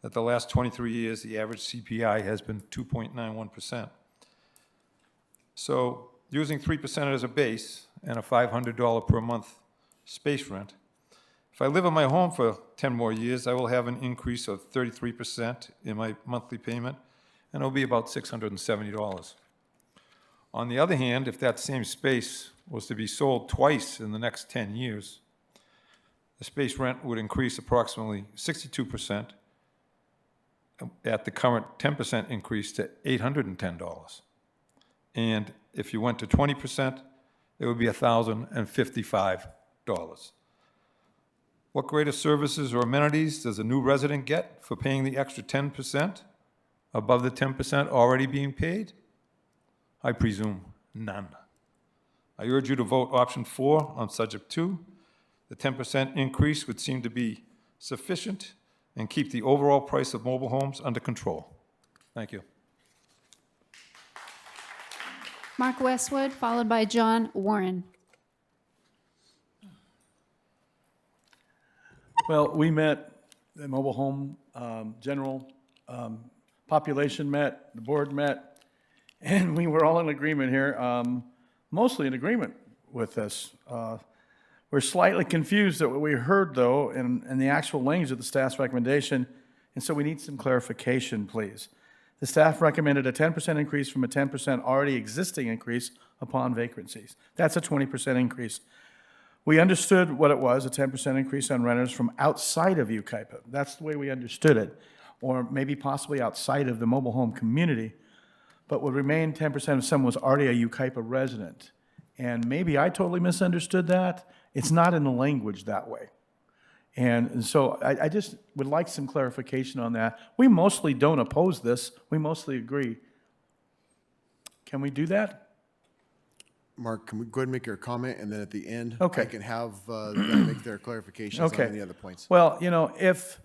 S10: that the last 23 years, the average CPI has been 2.91%. So using 3% as a base and a $500 per month space rent, if I live in my home for 10 more years, I will have an increase of 33% in my monthly payment, and it'll be about $670. On the other hand, if that same space was to be sold twice in the next 10 years, the space rent would increase approximately 62% at the current 10% increase to $810. And if you went to 20%, it would be $1,055. What greater services or amenities does a new resident get for paying the extra 10% above the 10% already being paid? I presume none. I urge you to vote option 4 on subject 2. The 10% increase would seem to be sufficient and keep the overall price of mobile homes under control. Thank you.
S3: Mark Westwood, followed by John Warren.
S8: Well, we met, the mobile home general population met, the board met, and we were all in agreement here, mostly in agreement with this. We're slightly confused at what we heard, though, in the actual language of the staff's recommendation, and so we need some clarification, please. The staff recommended a 10% increase from a 10% already existing increase upon vacancies. That's a 20% increase. We understood what it was, a 10% increase on renters from outside of Yucaipa. That's the way we understood it, or maybe possibly outside of the mobile home community, but would remain 10% if someone was already a Yucaipa resident. And maybe I totally misunderstood that. It's not in the language that way. And so I just would like some clarification on that. We mostly don't oppose this. We mostly agree. Can we do that?
S1: Mark, can we go ahead and make your comment, and then at the end,
S8: Okay.
S1: I can have them make their clarifications on
S8: Okay.
S1: any other points?
S8: Well, you know, if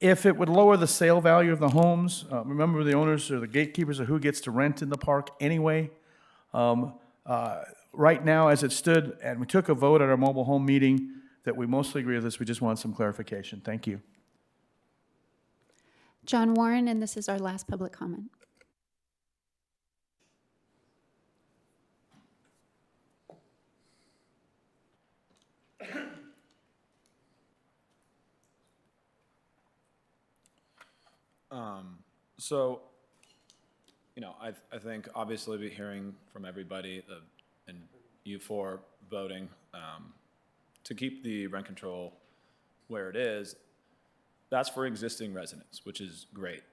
S8: it would lower the sale value of the homes, remember the owners or the gatekeepers of who gets to rent in the park anyway. Right now, as it stood, and we took a vote at our mobile home meeting that we mostly agree with this, we just want some clarification. Thank you.
S3: John Warren, and this is our last public comment.
S15: So, you know, I think obviously we're hearing from everybody and you for voting to keep the rent control where it is. That's for existing residents, which is great.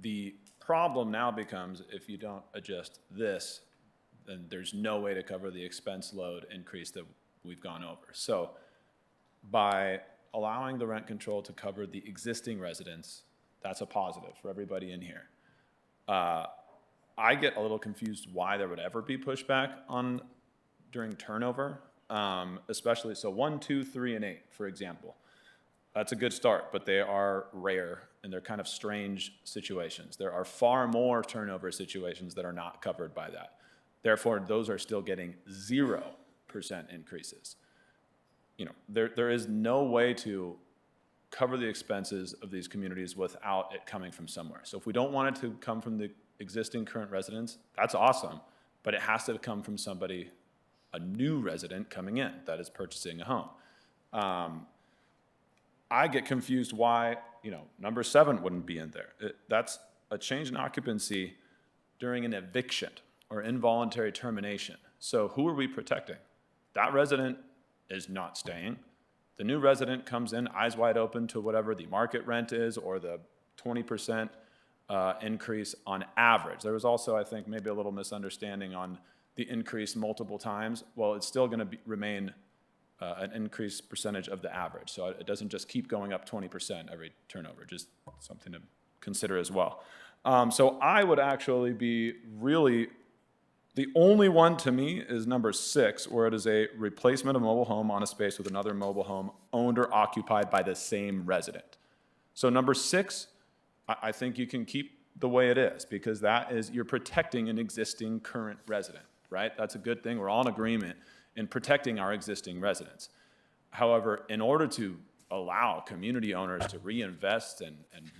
S15: The problem now becomes if you don't adjust this, then there's no way to cover the expense load increase that we've gone over. So by allowing the rent control to cover the existing residents, that's a positive for everybody in here. I get a little confused why there would ever be pushback on during turnover, especially, so 1, 2, 3, and 8, for example. That's a good start, but they are rare and they're kind of strange situations. There are far more turnover situations that are not covered by that. Therefore, those are still getting 0% increases. You know, there is no way to cover the expenses of these communities without it coming from somewhere. So if we don't want it to come from the existing current residents, that's awesome, but it has to come from somebody, a new resident coming in that is purchasing a home. I get confused why, number 7 wouldn't be in there. That's a change in occupancy during an eviction or involuntary termination. So who are we protecting? That resident is not staying. The new resident comes in eyes wide open to whatever the market rent is or the 20% increase on average. There was also, I think, maybe a little misunderstanding on the increase multiple times. Well, it's still going to remain an increased percentage of the average. So it doesn't just keep going up 20% every turnover, just something to consider as well. So I would actually be really, the only one to me is number 6, where it is a replacement of a mobile home on a space with another mobile home owned or occupied by the same resident. So number 6, I think you can keep the way it is, because that is, you're protecting an existing current resident, right? That's a good thing. We're all in agreement in protecting our existing residents. However, in order to allow community owners to reinvest and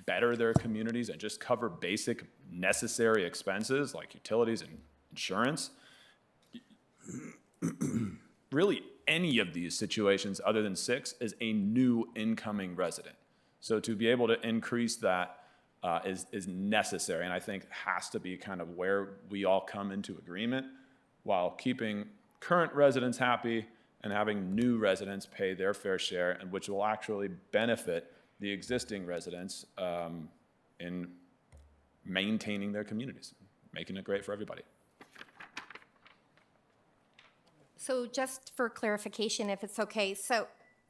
S15: better their communities and just cover basic necessary expenses like utilities and insurance, really any of these situations other than 6 is a new incoming resident. So to be able to increase that is necessary, and I think has to be kind of where we all come into agreement while keeping current residents happy and having new residents pay their fair share, and which will actually benefit the existing residents in maintaining their communities, making it great for everybody.
S5: So just for clarification, if it's okay, so,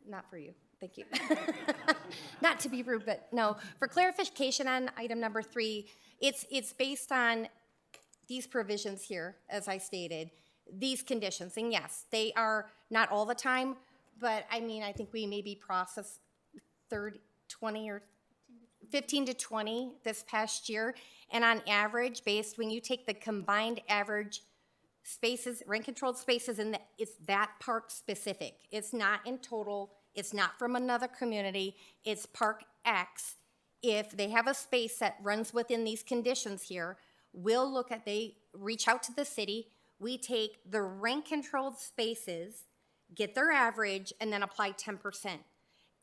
S5: not for you, thank you. Not to be rude, but no, for clarification on item number 3, it's based on these provisions here, as I stated, these conditions, and yes, they are not all the time, but I mean, I think we maybe processed 20 or 15 to 20 this past year, and on average, when you take the combined average spaces, rent-controlled spaces, and it's that park specific. It's not in total, it's not from another community, it's Park X. If they have a space that runs within these conditions here, they reach out to the city, we take the rent-controlled spaces, get their average, and then apply 10%.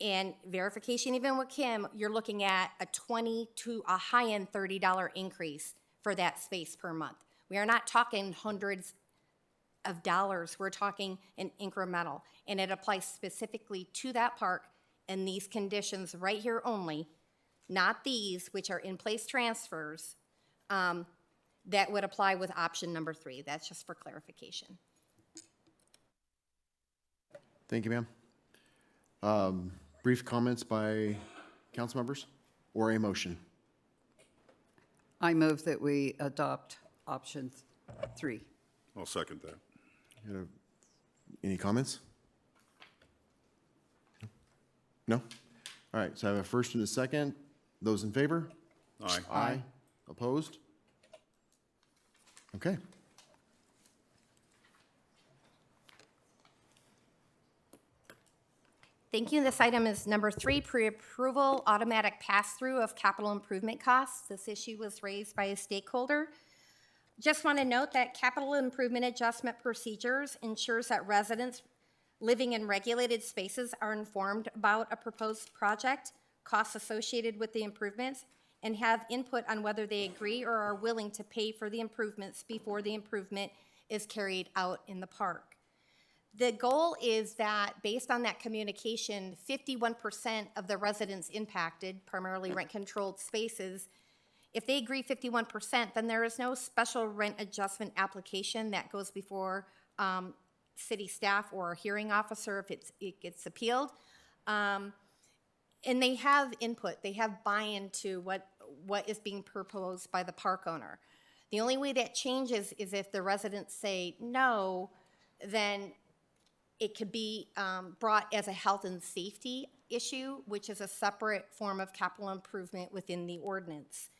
S5: And verification, even with Kim, you're looking at a $20 to a high-end $30 increase for that space per month. We are not talking hundreds of dollars, we're talking an incremental. And it applies specifically to that park and these conditions right here only, not these, which are in-place transfers, that would apply with option number 3. That's just for clarification.
S1: Thank you, ma'am. Brief comments by council members or a motion?
S4: I move that we adopt option 3.
S18: I'll second that.
S1: Any comments? No? All right, so I have a first and a second. Those in favor?
S18: Aye.
S1: Aye. Opposed? Okay.
S5: Thank you. This item is number 3, pre-approval automatic pass-through of capital improvement costs. This issue was raised by a stakeholder. Just want to note that capital improvement adjustment procedures ensures that residents living in regulated spaces are informed about a proposed project, costs associated with the improvements, and have input on whether they agree or are willing to pay for the improvements before the improvement is carried out in the park. The goal is that, based on that communication, 51% of the residents impacted, primarily rent-controlled spaces, if they agree 51%, then there is no special rent adjustment application that goes before city staff or a hearing officer if it gets appealed. And they have input, they have buy-in to what is being proposed by the park owner. The only way that changes is if the residents say no, then it could be brought as a health and safety issue, which is a separate form of capital improvement within the ordinance.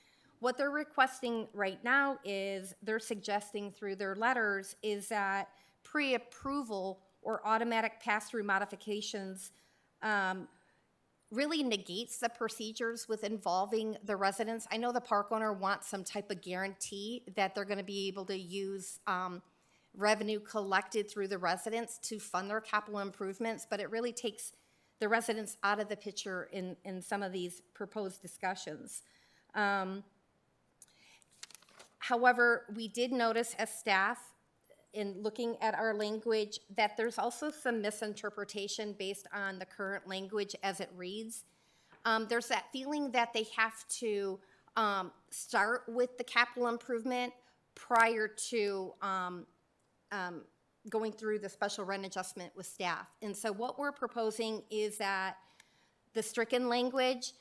S5: What they're requesting right now is, they're suggesting through their letters, is that pre-approval or automatic pass-through modifications really negates the procedures with involving the residents. I know the park owner wants some type of guarantee that they're gonna be able to use revenue collected through the residents to fund their capital improvements, but it really takes the residents out of the picture in some of these proposed discussions. However, we did notice as staff, in looking at our language, that there's also some misinterpretation based on the current language as it reads. There's that feeling that they have to start with the capital improvement prior to going through the special rent adjustment with staff. And so what we're proposing is that the stricken language,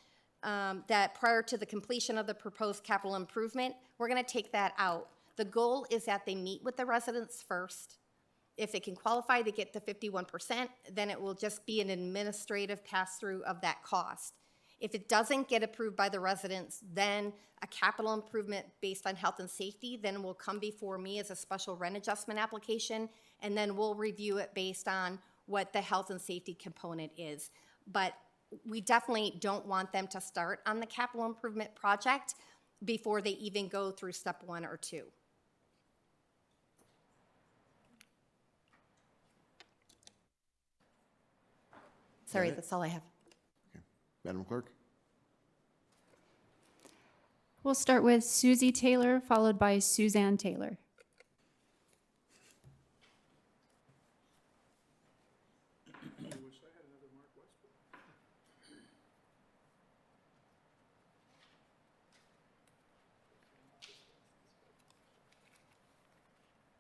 S5: that prior to the completion of the proposed capital improvement, we're going to take that out. The goal is that they meet with the residents first. If they can qualify to get the 51%, then it will just be an administrative pass-through of that cost. If it doesn't get approved by the residents, then a capital improvement based on health and safety then will come before me as a special rent adjustment application, and then we'll review it based on what the health and safety component is. But we definitely don't want them to start on the capital improvement project before they even go through step 1 or 2. Sorry, that's all I have.
S1: Madam Clerk?
S3: We'll start with Susie Taylor, followed by Suzanne Taylor.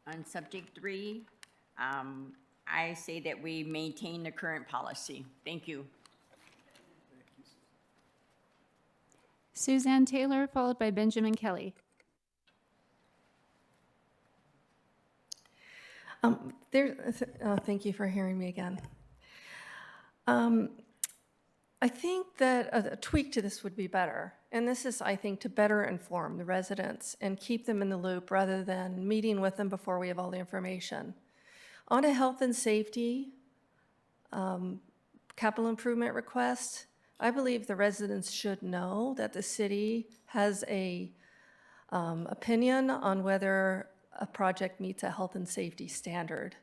S6: On subject 3, I say that we maintain the current policy. Thank you.
S3: Suzanne Taylor, followed by Benjamin Kelly.
S13: Thank you for hearing me again. I think that a tweak to this would be better. And this is, I think, to better inform the residents and keep them in the loop rather than meeting with them before we have all the information. On a health and safety capital improvement request, I believe the residents should know that the city has a opinion on whether a project meets a health and safety standard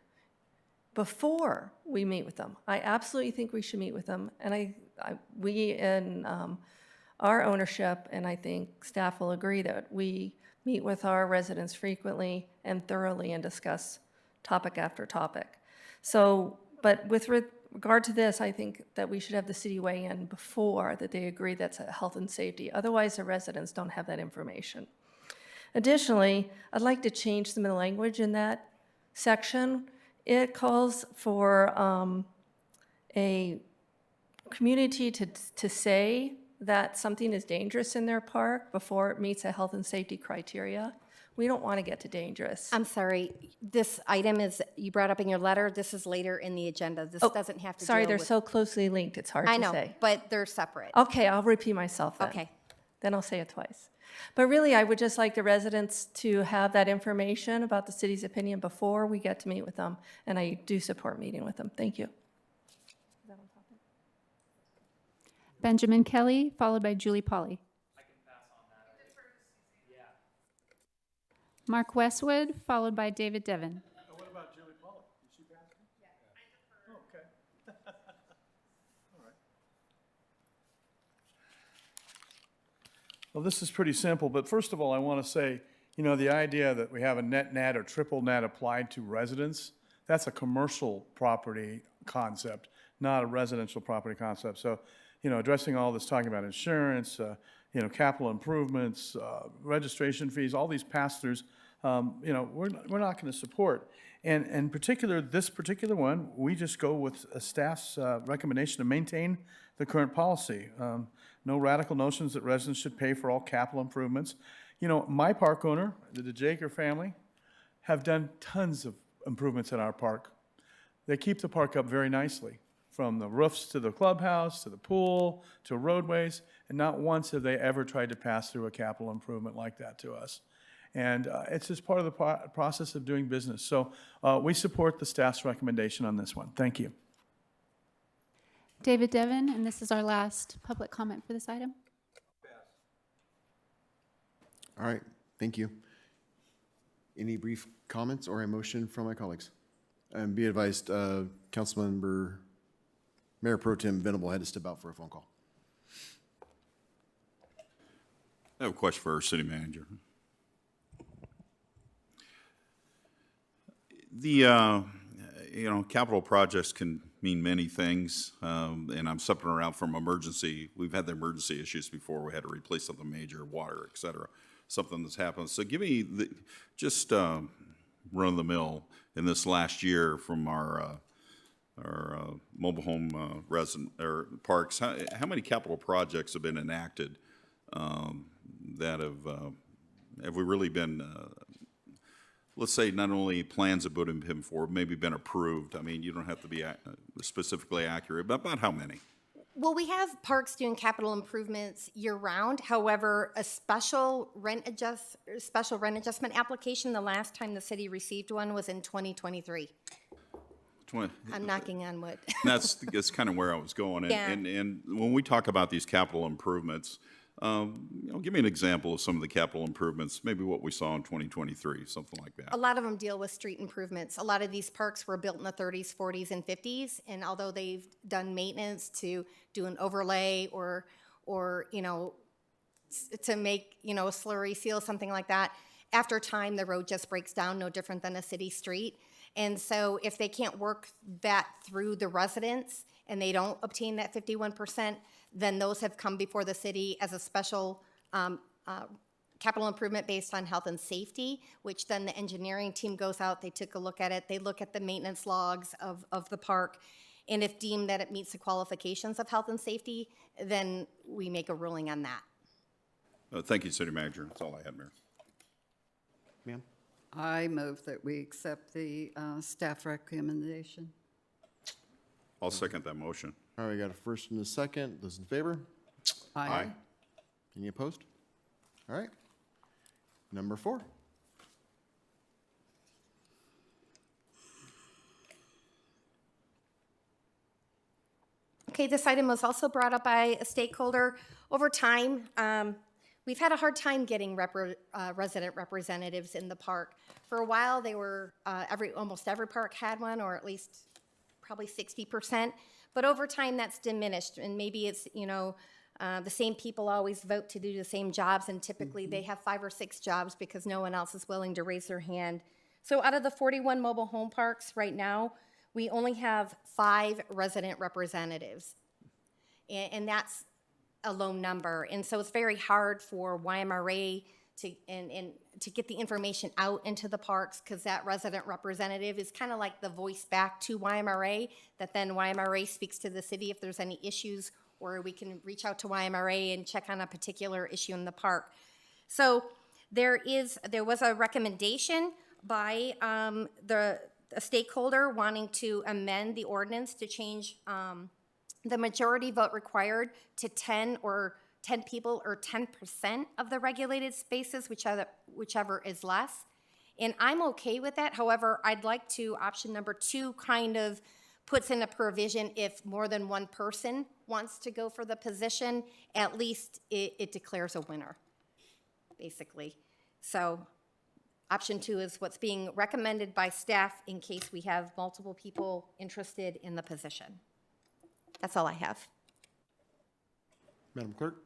S13: before we meet with them. I absolutely think we should meet with them, and we in our ownership, and I think staff will agree that we meet with our residents frequently and thoroughly and discuss topic after topic. So, but with regard to this, I think that we should have the city weigh in before that they agree that's a health and safety. Otherwise, the residents don't have that information. Additionally, I'd like to change some of the language in that section. It calls for a community to say that something is dangerous in their park before it meets a health and safety criteria. We don't want to get to dangerous.
S5: I'm sorry, this item is, you brought up in your letter, this is later in the agenda. This doesn't have to
S13: Sorry,
S5: deal
S13: they're
S5: with-
S13: so closely linked, it's hard to say.
S5: I know, but they're separate.
S13: Okay, I'll repeat myself then.
S5: Okay.
S13: Then I'll say it twice. But really, I would just like the residents to have that information about the city's opinion before we get to meet with them, and I do support meeting with them. Thank you.
S3: Benjamin Kelly, followed by Julie Polly. Mark Westwood, followed by David Devon.
S8: What about Julie Pollock? Did she pass? Yeah, I defer. Oh, okay. All right. Well, this is pretty simple, but first of all, I want to say, you know, the idea that we have a net or triple net applied to residents, that's a commercial property concept, not a residential property concept. So, you know, addressing all this, talking about insurance, you know, capital improvements, registration fees, all these pass-throughs, you know, we're not going to support. And in particular, this particular one, we just go with a staff's recommendation to maintain the current policy. No radical notions that residents should pay for all capital improvements. You know, my park owner, the DeJaker family, have done tons of improvements in our park. They keep the park up very nicely, from the roofs to the clubhouse, to the pool, to roadways, and not once have they ever tried to pass through a capital improvement like that to us. And it's just part of the process of doing business. So we support the staff's recommendation on this one. Thank you.
S3: David Devon, and this is our last public comment for this item.
S1: All right, thank you. Any brief comments or a motion from my colleagues? And be advised, Councilmember Mayor Pro Tem Venable had to step out for a phone call.
S18: I have a question for our city manager. The, capital projects can mean many things, and I'm stepping around from emergency. We've had the emergency issues before. We had to replace something major, water, et cetera, something that's happened. So give me just run of the mill in this last year from our mobile home resident or parks. How many capital projects have been enacted that have we really been, let's say, not only plans have put him for, maybe been approved? I mean, you don't have to be specifically accurate, but about how many?
S5: Well, we have parks doing capital improvements year-round. However, a special rent adjustment application, the last time the city received one was in 2023. I'm knocking on wood.
S18: That's kind of where I was going.
S5: Yeah.
S18: And when we talk about these capital improvements, give me an example of some of the capital improvements, maybe what we saw in 2023, something like that.
S5: A lot of them deal with street improvements. A lot of these parks were built in the 30s, 40s, and 50s, and although they've done maintenance to do an overlay or to make, a slurry seal, something like that, after time, the road just breaks down, no different than a city street. And so if they can't work that through the residents and they don't obtain that 51%, then those have come before the city as a special capital improvement based on health and safety, which then the engineering team goes out, they took a look at it, they look at the maintenance logs of the park, and if deemed that it meets the qualifications of health and safety, then we make a ruling on that.
S18: Thank you, City Manager. That's all I had, Mayor.
S1: Ma'am?
S4: I move that we accept the staff recommendation.
S18: I'll second that motion.
S1: All right, we got a first and a second. Those in favor?
S4: Aye.
S1: Any opposed? All right. Number 4.
S5: Okay, this item was also brought up by a stakeholder. Over time, we've had a hard time getting resident representatives in the park. For a while, they were, almost every park had one, or at least probably 60%. But over time, that's diminished, and maybe it's, the same people always vote to do the same jobs, and typically they have 5 or 6 jobs because no one else is willing to raise their hand. So out of the 41 mobile home parks right now, we only have 5 resident representatives, and that's a low number. And so it's very hard for YMRA to get the information out into the parks, because that resident representative is kind of like the voice back to YMRA, that then YMRA speaks to the city if there's any issues, or we can reach out to YMRA and check on a particular issue in the park. So there was a recommendation by a stakeholder wanting to amend the ordinance to change the majority vote required to 10 people or 10% of the regulated spaces, whichever is less. And I'm okay with that. However, I'd like to, option number 2 kind of puts in a provision if more than one person wants to go for the position, at least it declares a winner, basically. So option 2 is what's being recommended by staff in case we have multiple people interested in the position. That's all I have.
S1: Madam Clerk?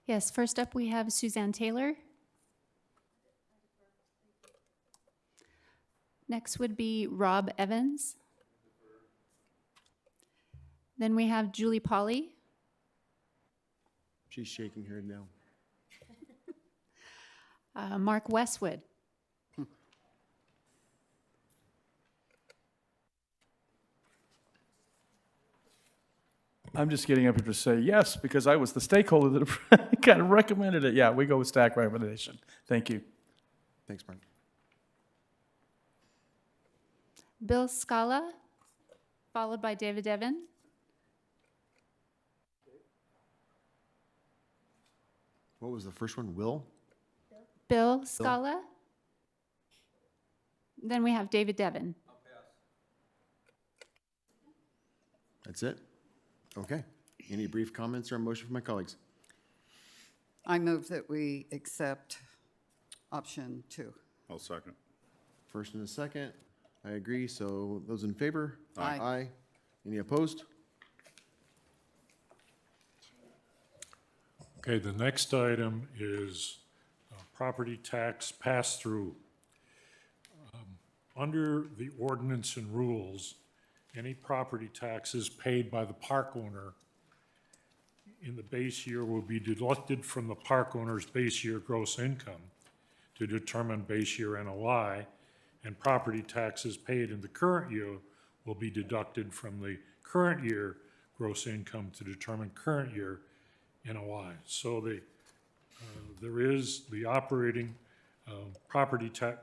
S3: Yes, first up we have Suzanne Taylor. Next would be Rob Evans. Then we have Julie Polly.
S1: She's shaking her head now.
S3: Mark Westwood.
S8: I'm just getting up here to say yes, because I was the stakeholder that kind of recommended it. Yeah, we go with staff recommendation. Thank you.
S1: Thanks, Mark.
S3: Bill Scala, followed by David Devon.
S1: What was the first one? Will?
S3: Bill Scala. Then we have David Devon.
S1: That's it? Okay. Any brief comments or a motion from my colleagues?
S4: I move that we accept option 2.
S18: I'll second.
S1: First and a second. I agree. So those in favor?
S4: Aye.
S1: Aye. Any opposed?
S16: Okay, the next item is property tax pass-through. Under the ordinance and rules, any property taxes paid by the park owner in the base year will be deducted from the park owner's base year gross income to determine base year NOI, and property taxes paid in the current year will be deducted from the current year gross income to determine current year NOI. So there is the operating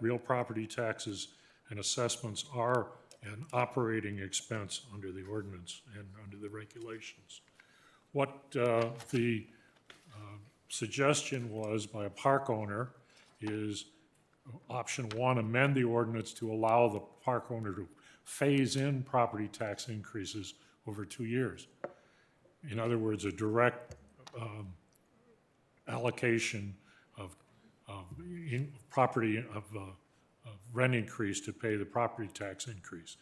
S16: real property taxes and assessments are an operating expense under the ordinance and under the regulations. What the suggestion was by a park owner is option one, amend the ordinance to allow the park owner to phase in property tax increases over 2 years. In other words, a direct allocation of rent increase to pay the property tax increase.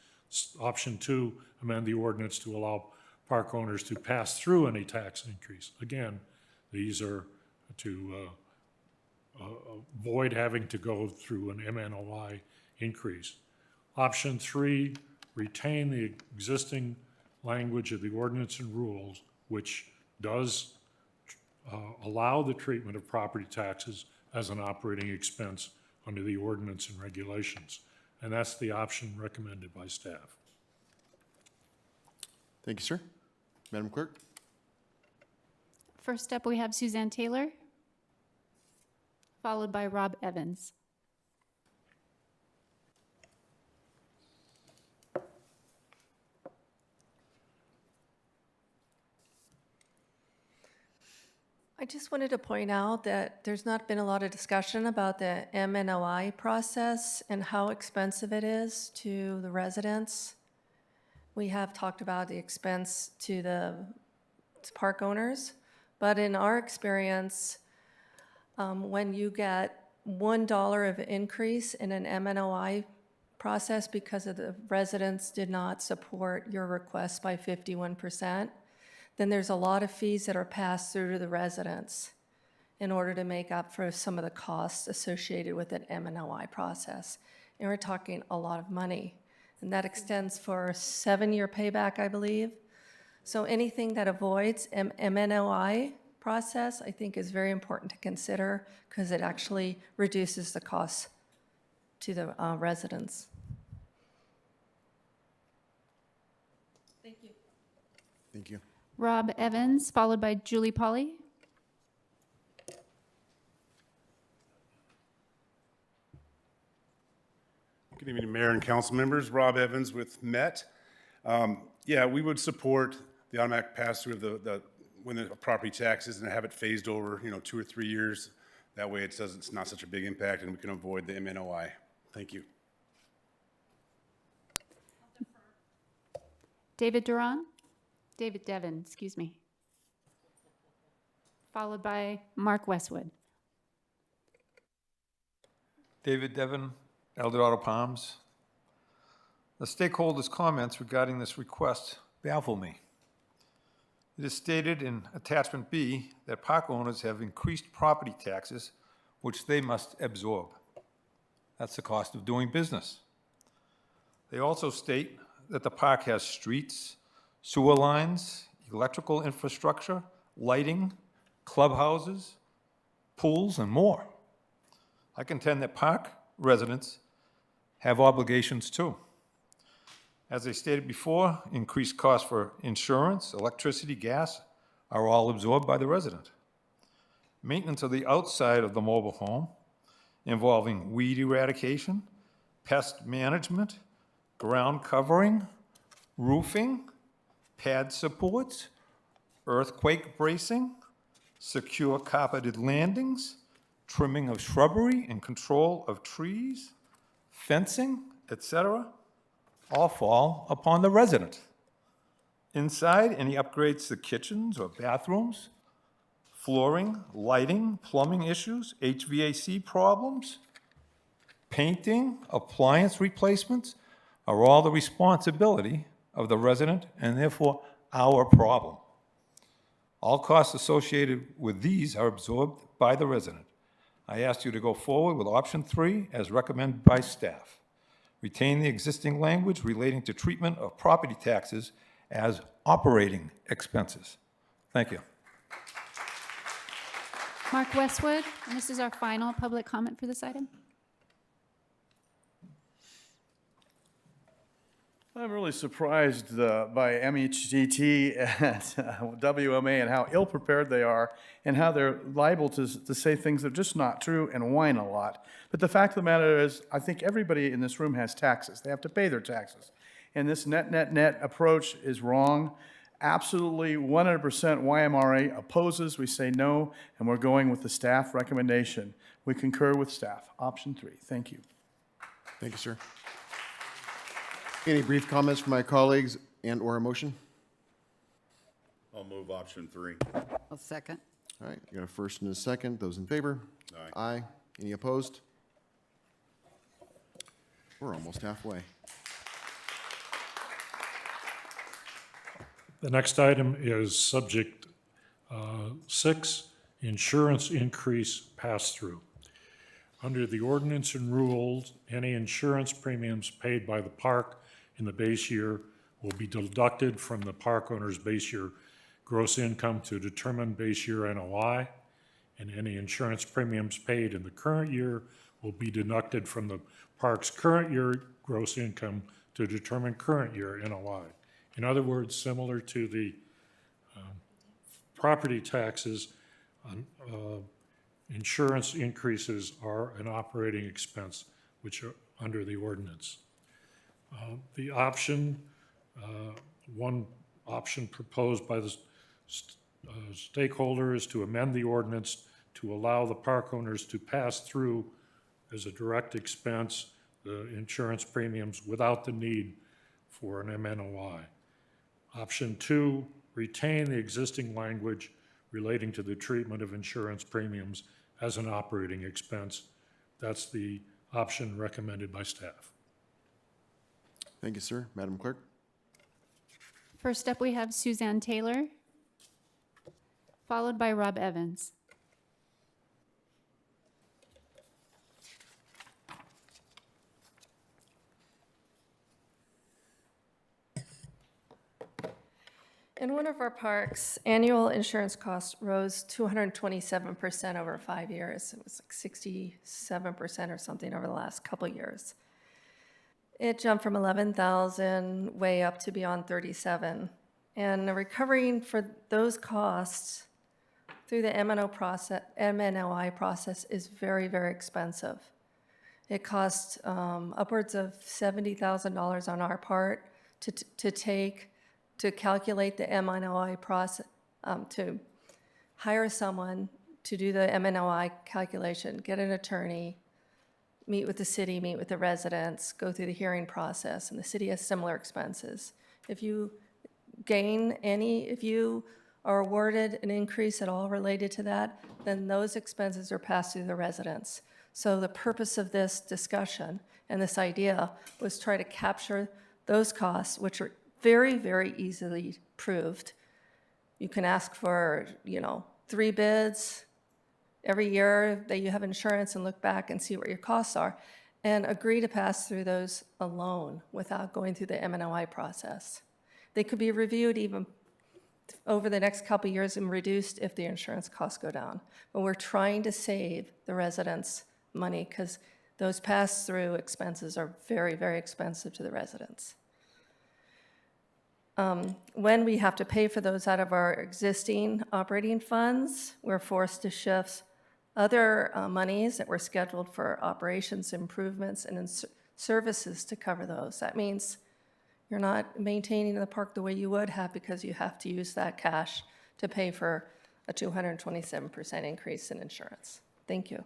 S16: Option two, amend the ordinance to allow park owners to pass through any tax increase. Again, these are to avoid having to go through an MNOI increase. Option three, retain the existing language of the ordinance and rules, which does allow the treatment of property taxes as an operating expense under the ordinance and regulations. And that's the option recommended by staff.
S1: Thank you, sir. Madam Clerk?
S3: First up, we have Suzanne Taylor, followed by Rob Evans.
S13: I just wanted to point out that there's not been a lot of discussion about the MNOI process and how expensive it is to the residents. We have talked about the expense to the park owners, but in our experience, when you get $1 of increase in an MNOI process because of the residents did not support your request by 51%, then there's a lot of fees that are passed through to the residents in order to make up for some of the costs associated with an MNOI process. And we're talking a lot of money. And that extends for a 7-year payback, I believe. So anything that avoids MNOI process, I think is very important to consider because it actually reduces the costs to the residents. Thank you.
S1: Thank you.
S3: Rob Evans, followed by Julie Polly.
S19: Good evening, Mayor and council members. Rob Evans with Met. Yeah, we would support the automatic pass-through of the when the property taxes and have it phased over, 2 or 3 years. That way it's not such a big impact and we can avoid the MNOI. Thank you.
S3: David Devon, excuse me. Followed by Mark Westwood.
S10: David Devon, Eldorado Palms. The stakeholders' comments regarding this request baffle me. It is stated in Attachment B that park owners have increased property taxes, which they must absorb. That's the cost of doing business. They also state that the park has streets, sewer lines, electrical infrastructure, lighting, clubhouses, pools, and more. I contend that park residents have obligations too. As I stated before, increased costs for insurance, electricity, gas are all absorbed by the resident. Maintenance of the outside of the mobile home involving weed eradication, pest management, ground covering, roofing, pad supports, earthquake bracing, secure carpeted landings, trimming of shrubbery and control of trees, fencing, etc., all fall upon the resident. Inside, any upgrades to kitchens or bathrooms, flooring, lighting, plumbing issues, HVAC problems, painting, appliance replacements are all the responsibility of the resident and therefore our problem. All costs associated with these are absorbed by the resident. I ask you to go forward with option 3 as recommended by staff. Retain the existing language relating to treatment of property taxes as operating expenses. Thank you.
S3: Mark Westwood, and this is our final public comment for this item.
S8: I'm really surprised by MHDT and WMA and how ill-prepared they are and how they're liable to say things that are just not true and whine a lot. But the fact of the matter is, I think everybody in this room has taxes. They have to pay their taxes. And this net approach is wrong. Absolutely 100% YMRA opposes. We say no, and we're going with the staff recommendation. We concur with staff. Option 3. Thank you.
S1: Thank you, sir. Any brief comments from my colleagues and/or a motion?
S18: I'll move option 3.
S4: A second.
S1: All right, you got a first and a second. Those in favor?
S18: Aye.
S1: Aye. Any opposed? We're almost halfway.
S16: The next item is subject 6, insurance increase pass-through. Under the ordinance and rules, any insurance premiums paid by the park in the base year will be deducted from the park owner's base year gross income to determine base year NOI, and any insurance premiums paid in the current year will be deducted from the park's current year gross income to determine current year NOI. In other words, similar to the property taxes, insurance increases are an operating expense, which are under the ordinance. The option, one option proposed by the stakeholder is to amend the ordinance to allow the park owners to pass through as a direct expense the insurance premiums without the need for an MNOI. Option 2, retain the existing language relating to the treatment of insurance premiums as an operating expense. That's the option recommended by staff.
S1: Thank you, sir. Madam Clerk?
S3: First up, we have Suzanne Taylor, followed by Rob Evans.
S13: In one of our parks, annual insurance costs rose 227% over 5 years. It was like 67% or something over the last couple years. It jumped from 11,000 way up to beyond 37. And recovering for those costs through the MNOI process is very, very expensive. It costs upwards of $70,000 on our part to calculate the MNOI process, to hire someone to do the MNOI calculation, get an attorney, meet with the city, meet with the residents, go through the hearing process, and the city has similar expenses. If you if you are awarded an increase at all related to that, then those expenses are passed through the residents. So the purpose of this discussion and this idea was try to capture those costs, which are very, very easily proved. You can ask for, 3 bids every year that you have insurance and look back and see what your costs are and agree to pass through those alone without going through the MNOI process. They could be reviewed even over the next couple of years and reduced if the insurance costs go down. But we're trying to save the residents money because those pass-through expenses are very, very expensive to the residents. When we have to pay for those out of our existing operating funds, we're forced to shift other monies that were scheduled for operations improvements and services to cover those. That means you're not maintaining the park the way you would have because you have to use that cash to pay for a 227% increase in insurance. Thank you.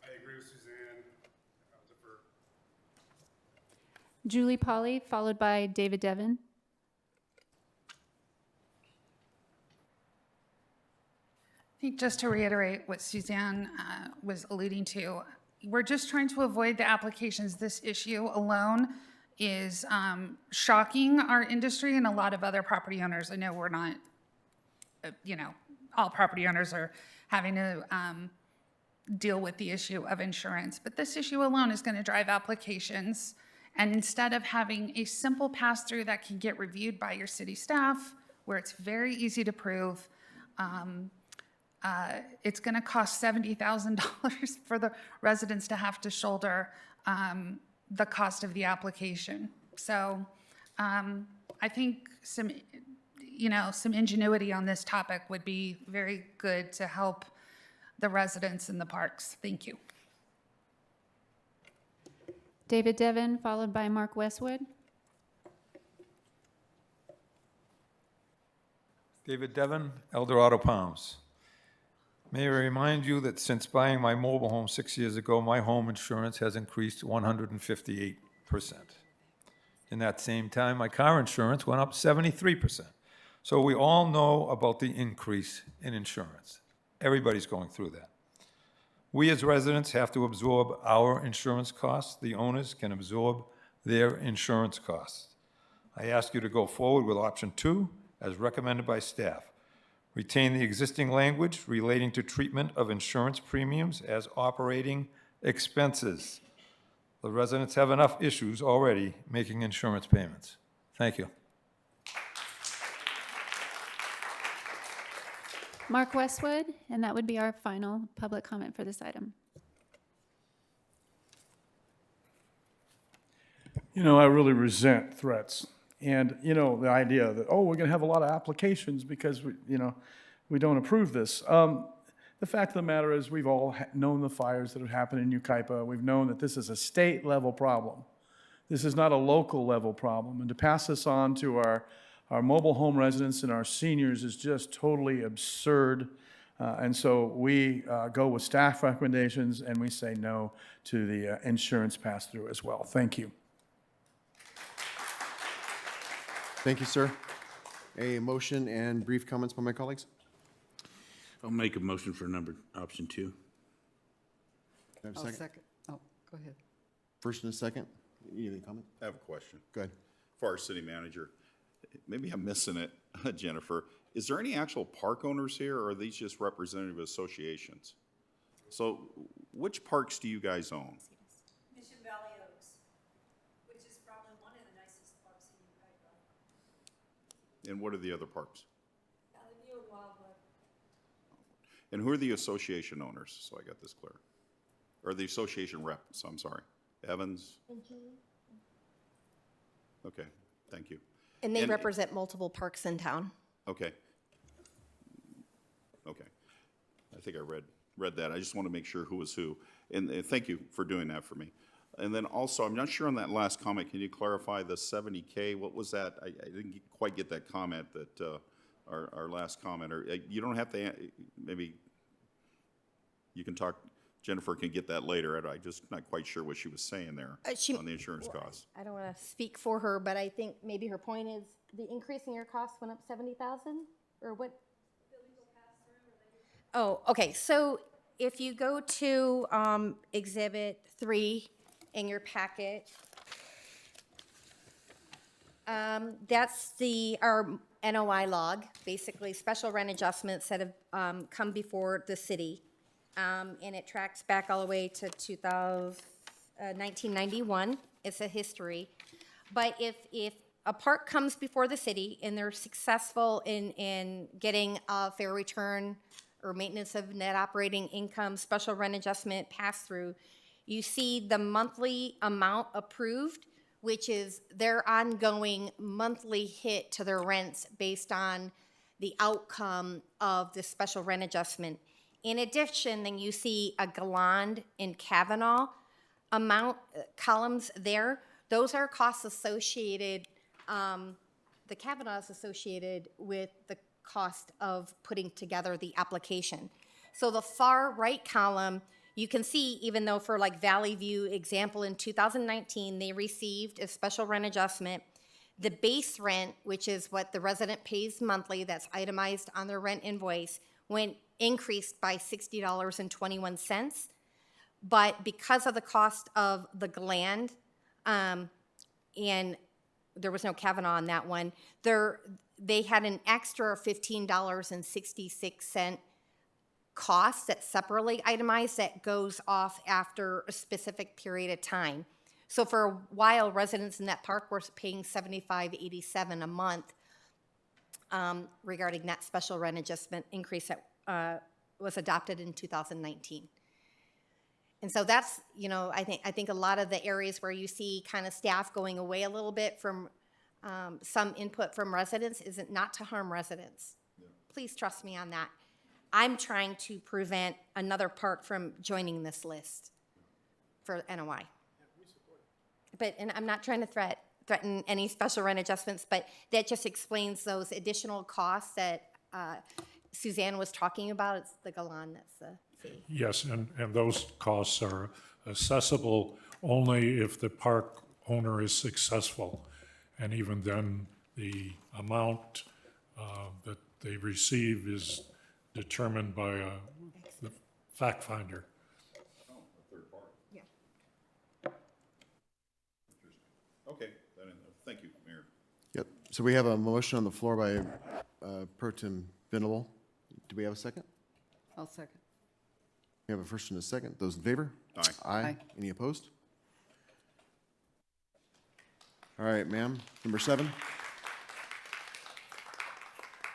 S19: I agree with Suzanne. I'll defer.
S3: Julie Polly, followed by David Devon.
S9: I think just to reiterate what Suzanne was alluding to, we're just trying to avoid the applications. This issue alone is shocking our industry and a lot of other property owners. I know we're not, all property owners are having to deal with the issue of insurance, but this issue alone is going to drive applications. And instead of having a simple pass-through that can get reviewed by your city staff, where it's very easy to prove, it's going to cost $70,000 for the residents to have to shoulder the cost of the application. So I think some ingenuity on this topic would be very good to help the residents in the parks. Thank you.
S3: David Devon, followed by Mark Westwood.
S10: David Devon, El Dorado Palms. May I remind you that since buying my mobile home 6 years ago, my home insurance has increased 158%. In that same time, my car insurance went up 73%. So we all know about the increase in insurance. Everybody's going through that. We as residents have to absorb our insurance costs. The owners can absorb their insurance costs. I ask you to go forward with option 2 as recommended by staff. Retain the existing language relating to treatment of insurance premiums as operating expenses. The residents have enough issues already making insurance payments. Thank you.
S3: Mark Westwood, and that would be our final public comment for this item.
S8: I really resent threats. And, the idea that, we're going to have a lot of applications because, we don't approve this. The fact of the matter is we've all known the fires that have happened in Yucaipa. We've known that this is a state-level problem. This is not a local-level problem. And to pass this on to our mobile home residents and our seniors is just totally absurd. And so we go with staff recommendations and we say no to the insurance pass-through as well. Thank you.
S1: Thank you, sir. A motion and brief comments by my colleagues?
S17: I'll make a motion for option 2.
S1: Can I have a second?
S4: Second. Oh, go ahead.
S1: First and a second. You have any comment?
S18: I have a question.
S1: Go ahead.
S18: For our city manager, maybe I'm missing it, Jennifer. Is there any actual park owners here, or are these just representative associations? So which parks do you guys own?
S20: Mission Valley Oaks, which is probably one of the nicest parks in Yucaipa.
S18: And what are the other parks?
S20: Valley View and Wildwood.
S18: And who are the association owners? So I got this clear. Or the association reps, I'm sorry. Evans? Okay, thank you.
S5: And they represent multiple parks in town.
S18: Okay. Okay. I think I read that. I just want to make sure who was who. And thank you for doing that for me. And then also, I'm not sure on that last comment, can you clarify the 70K? What was that? I didn't quite get that comment, that our last comment. Or you don't have to, maybe you can talk, Jennifer can get that later. I'm just not quite sure what she was saying there on the insurance costs.
S5: I don't want to speak for her, but I think maybe her point is the increase in your costs went up 70,000 or what? Oh, okay. So if you go to Exhibit 3 in your packet, that's our NOI log, basically special rent adjustments that have come before the city. And it tracks back all the way to 1991. It's a history. But if a park comes before the city and they're successful in getting a fair return or maintenance of net operating income, special rent adjustment pass-through, you see the monthly amount approved, which is their ongoing monthly hit to their rents based on the outcome of the special rent adjustment. In addition, then you see a Galland and Kavanaugh amount columns there. Those are costs associated, the Kavanaugh is associated with the cost of putting together the application. So the far right column, you can see, even though for like Valley View example in 2019, they received a special rent adjustment, the base rent, which is what the resident pays monthly, that's itemized on their rent invoice, increased by $60.21. But because of the cost of the Galland, and there was no Kavanaugh on that one. They had an extra $15.66 cost that's separately itemized that goes off after a specific period of time. So for a while, residents in that park were paying $75.87 a month regarding that special rent adjustment increase that was adopted in 2019. And so that's, you know, I think a lot of the areas where you see kind of staff going away a little bit from some input from residents isn't not to harm residents. Yeah. Please trust me on that. I'm trying to prevent another park from joining this list for NOI. And I'm not trying to threaten any special rent adjustments, but that just explains those additional costs that Suzanne was talking about. It's the Galan that's the fee.
S16: Yes, and those costs are accessible only if the park owner is successful. And even then, the amount that they receive is determined by the fact finder.
S5: Yeah.
S18: Okay, thank you, Mayor.
S1: Yep. So we have a motion on the floor by Pro Tem Venable. Do we have a second?
S4: I'll second.
S1: We have a first and a second. Those in favor?
S18: Aye.
S4: Aye.
S1: Any opposed? All right, ma'am. Number 7.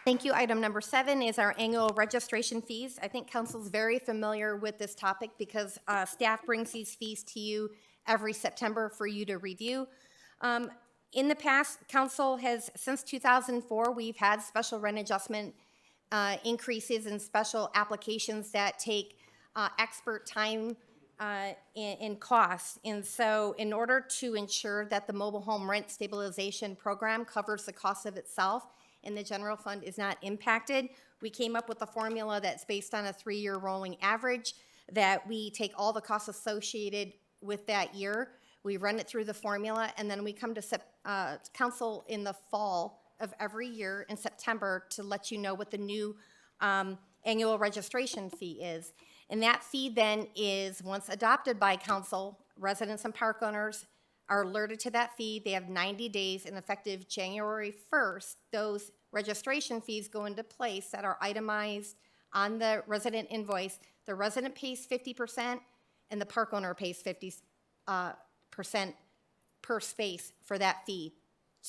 S5: Thank you. Item number 7 is our annual registration fees. I think council's very familiar with this topic because staff brings these fees to you every September for you to review. In the past, council has, since 2004, we've had special rent adjustment increases and special applications that take expert time in costs. And so in order to ensure that the mobile home rent stabilization program covers the cost of itself and the general fund is not impacted, we came up with a formula that's based on a 3-year rolling average, that we take all the costs associated with that year, we run it through the formula, and then we come to council in the fall of every year in September to let you know what the new annual registration fee is. And that fee then is, once adopted by council, residents and park owners are alerted to that fee. They have 90 days, and effective January 1st, those registration fees go into place that are itemized on the resident invoice. The resident pays 50%, and the park owner pays 50% per space for that fee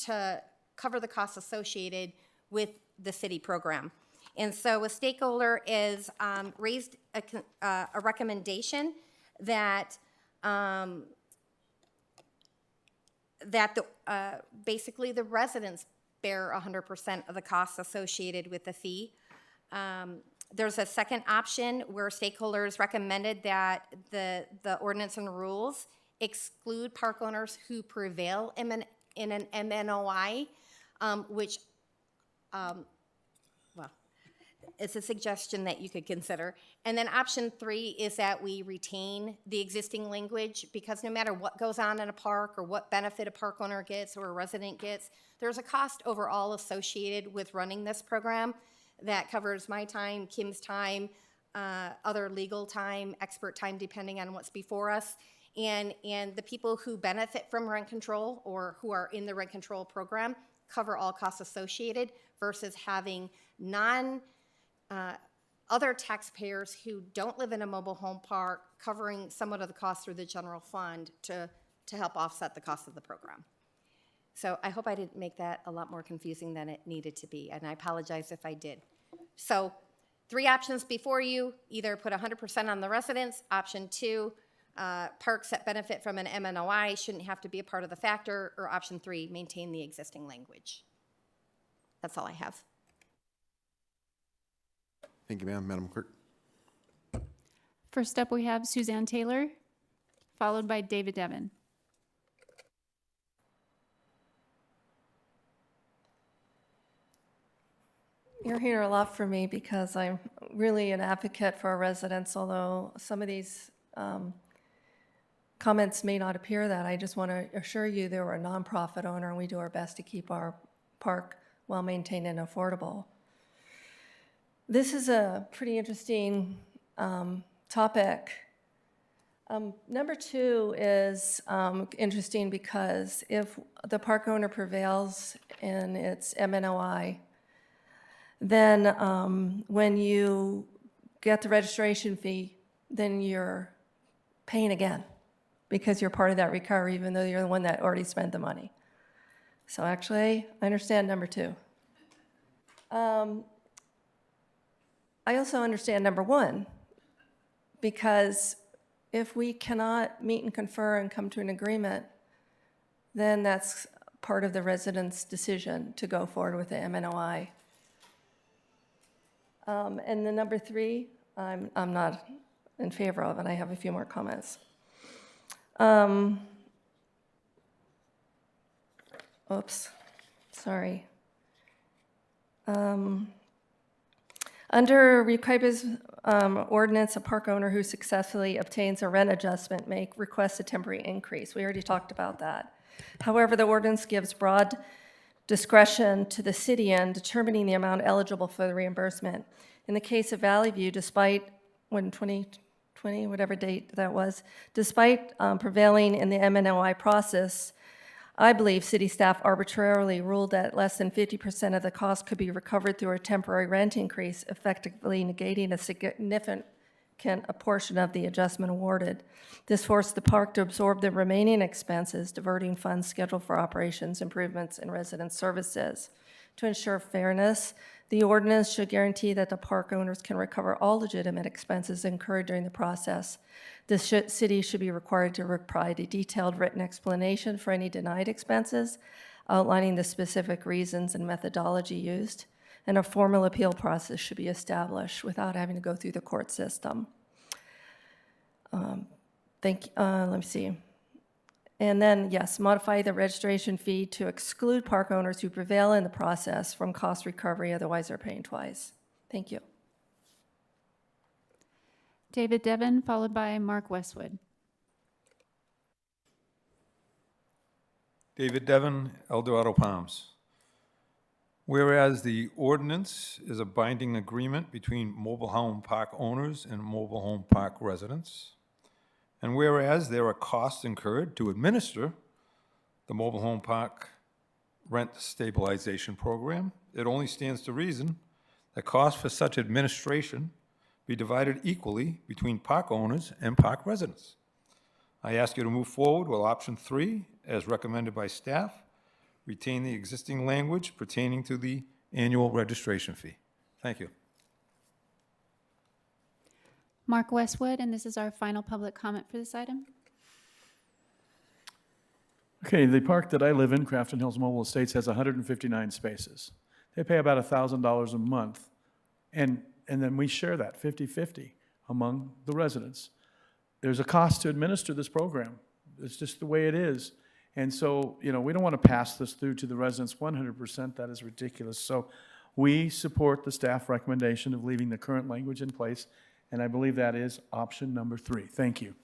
S5: to cover the costs associated with the city program. And so a stakeholder is raised a recommendation that basically the residents bear 100% of the costs associated with the fee. There's a second option where stakeholders recommended that the ordinance and rules exclude park owners who prevail in an MNOI, which, well, it's a suggestion that you could consider. And then option 3 is that we retain the existing language, because no matter what goes on in a park or what benefit a park owner gets or a resident gets, there's a cost overall associated with running this program that covers my time, Kim's time, other legal time, expert time, depending on what's before us. And the people who benefit from rent control or who are in the rent control program cover all costs associated, versus having other taxpayers who don't live in a mobile home park covering somewhat of the cost through the general fund to help offset the cost of the program. So I hope I didn't make that a lot more confusing than it needed to be, and I apologize if I did. So 3 options before you: either put 100% on the residents. Option 2, parks that benefit from an MNOI shouldn't have to be a part of the factor. Or option 3, maintain the existing language. That's all I have.
S1: Thank you, ma'am. Madam Clerk.
S3: First up, we have Suzanne Taylor, followed by David Devon.
S13: You're here a lot for me because I'm really an advocate for our residents, although some of these comments may not appear that. I just want to assure you that we're a nonprofit owner and we do our best to keep our park well maintained and affordable. This is a pretty interesting topic. Number 2 is interesting because if the park owner prevails in its MNOI, then when you get the registration fee, then you're paying again because you're part of that recovery, even though you're the one that already spent the money. So actually, I understand number 2. I also understand number 1, because if we cannot meet and confer and come to an agreement, then that's part of the residents' decision to go forward with the MNOI. And the number 3, I'm not in favor of, and I have a few more comments. Oops, sorry. Under Yucaipa's ordinance, a park owner who successfully obtains a rent adjustment may request a temporary increase. We already talked about that. However, the ordinance gives broad discretion to the city in determining the amount eligible for the reimbursement. In the case of Valley View, despite, when 2020, whatever date that was, despite prevailing in the MNOI process, I believe city staff arbitrarily ruled that less than 50% of the cost could be recovered through a temporary rent increase, effectively negating a significant portion of the adjustment awarded. This forced the park to absorb the remaining expenses, diverting funds scheduled for operations, improvements, and resident services. To ensure fairness, the ordinance should guarantee that the park owners can recover all legitimate expenses incurred during the process. The city should be required to provide a detailed written explanation for any denied expenses, outlining the specific reasons and methodology used, and a formal appeal process should be established without having to go through the court system. Let me see. And then, yes, modify the registration fee to exclude park owners who prevail in the process from cost recovery, otherwise they're paying twice. Thank you.
S3: David Devon, followed by Mark Westwood.
S10: David Devon, El Dorado Palms. Whereas the ordinance is a binding agreement between mobile home park owners and mobile home park residents, and whereas there are costs incurred to administer the mobile home park rent stabilization program, it only stands to reason that costs for such administration be divided equally between park owners and park residents. I ask you to move forward with option 3 as recommended by staff. Retain the existing language pertaining to the annual registration fee. Thank you.
S3: Mark Westwood, and this is our final public comment for this item.
S8: Okay, the park that I live in, Crafton Hills Mobile Estates, has 159 spaces. They pay about $1,000 a month, and then we share that 50-50 among the residents. There's a cost to administer this program. It's just the way it is. And so, we don't want to pass this through to the residents 100%. That is ridiculous. So we support the staff recommendation of leaving the current language in place, and I believe that is option number 3. Thank you.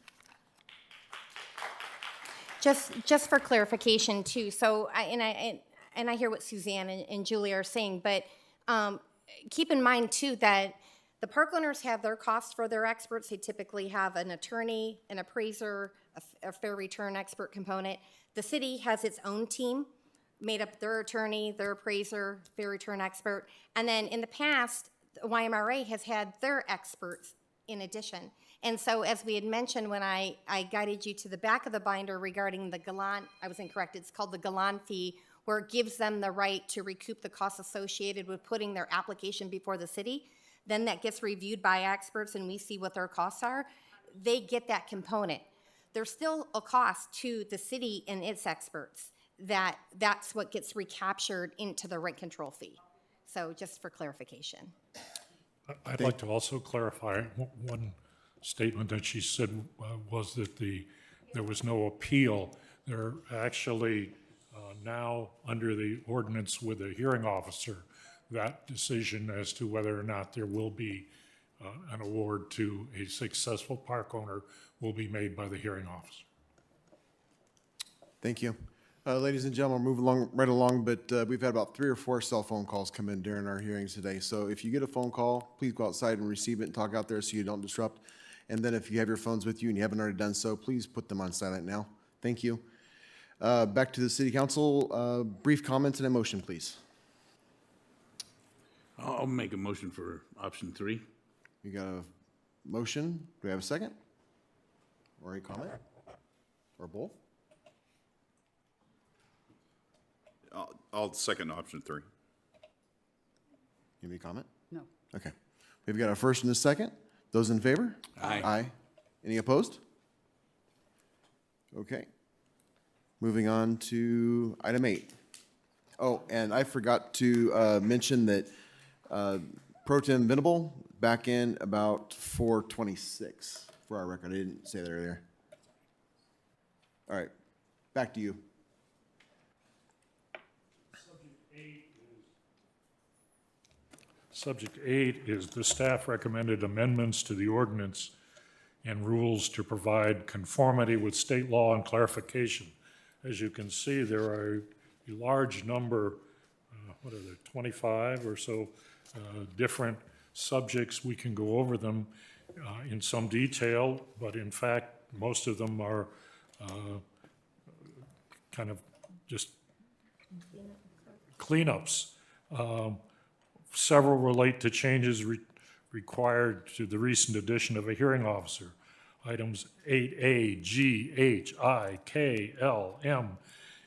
S5: Just for clarification too, so I hear what Suzanne and Julie are saying, but keep in mind too that the park owners have their costs for their experts. They typically have an attorney, an appraiser, a fair return expert component. The city has its own team made up their attorney, their appraiser, fair return expert, and then in the past, YMRA has had their experts in addition. And so as we had mentioned when I guided you to the back of the binder regarding the Galan, I was incorrect, it's called the Galan fee, where it gives them the right to recoup the costs associated with putting their application before the city. Then that gets reviewed by experts and we see what their costs are. They get that component. There's still a cost to the city and its experts. That's what gets recaptured into the rent control fee. So just for clarification.
S16: I'd like to also clarify one statement that she said was that there was no appeal. They're actually now under the ordinance with a hearing officer, that decision as to whether or not there will be an award to a successful park owner will be made by the hearing officer.
S1: Thank you. Ladies and gentlemen, we're moving right along, but we've had about 3 or 4 cell phone calls come in during our hearings today. So if you get a phone call, please go outside and receive it and talk out there so you don't disrupt. And then if you have your phones with you and you haven't already done so, please put them on silent now. Thank you. Back to the city council, brief comments and a motion, please.
S17: I'll make a motion for option 3.
S1: You got a motion? Do we have a second? Or a comment? Or both?
S18: I'll second option 3.
S1: Give me a comment?
S4: No.
S1: Okay. We've got a first and a second. Those in favor?
S17: Aye.
S1: Aye. Any opposed? Okay. Moving on to item 8. Oh, and I forgot to mention that Pro Tem Venable back in about 4:26 for our record. I didn't say that earlier. All right, back to you.
S16: Subject 8 is the staff recommended amendments to the ordinance and rules to provide conformity with state law and clarification. As you can see, there are a large number, what are there, 25 or so different subjects. We can go over them in some detail, but in fact, most of them are kind of just cleanups. Several relate to changes required to the recent addition of a hearing officer. Items 8A, G, H, I, K, L, M,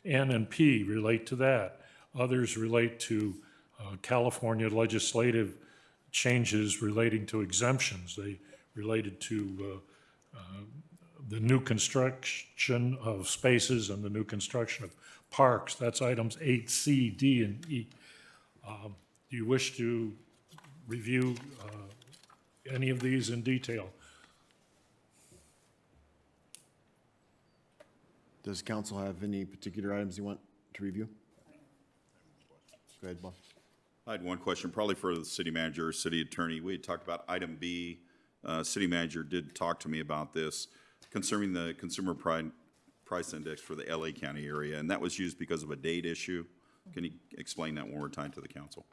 S16: N, and P relate to that. Others relate to California legislative changes relating to exemptions. They related to the new construction of spaces and the new construction of parks. That's items 8C, D, and E. Do you wish to review any of these in detail?
S1: Does council have any particular items you want to review? Go ahead, Bob.
S18: I had one question, probably for the city manager or city attorney. We had talked about item B. City manager did talk to me about this concerning the consumer price index for the LA County area, and that was used because of a date issue. Can you explain that one more time to the council?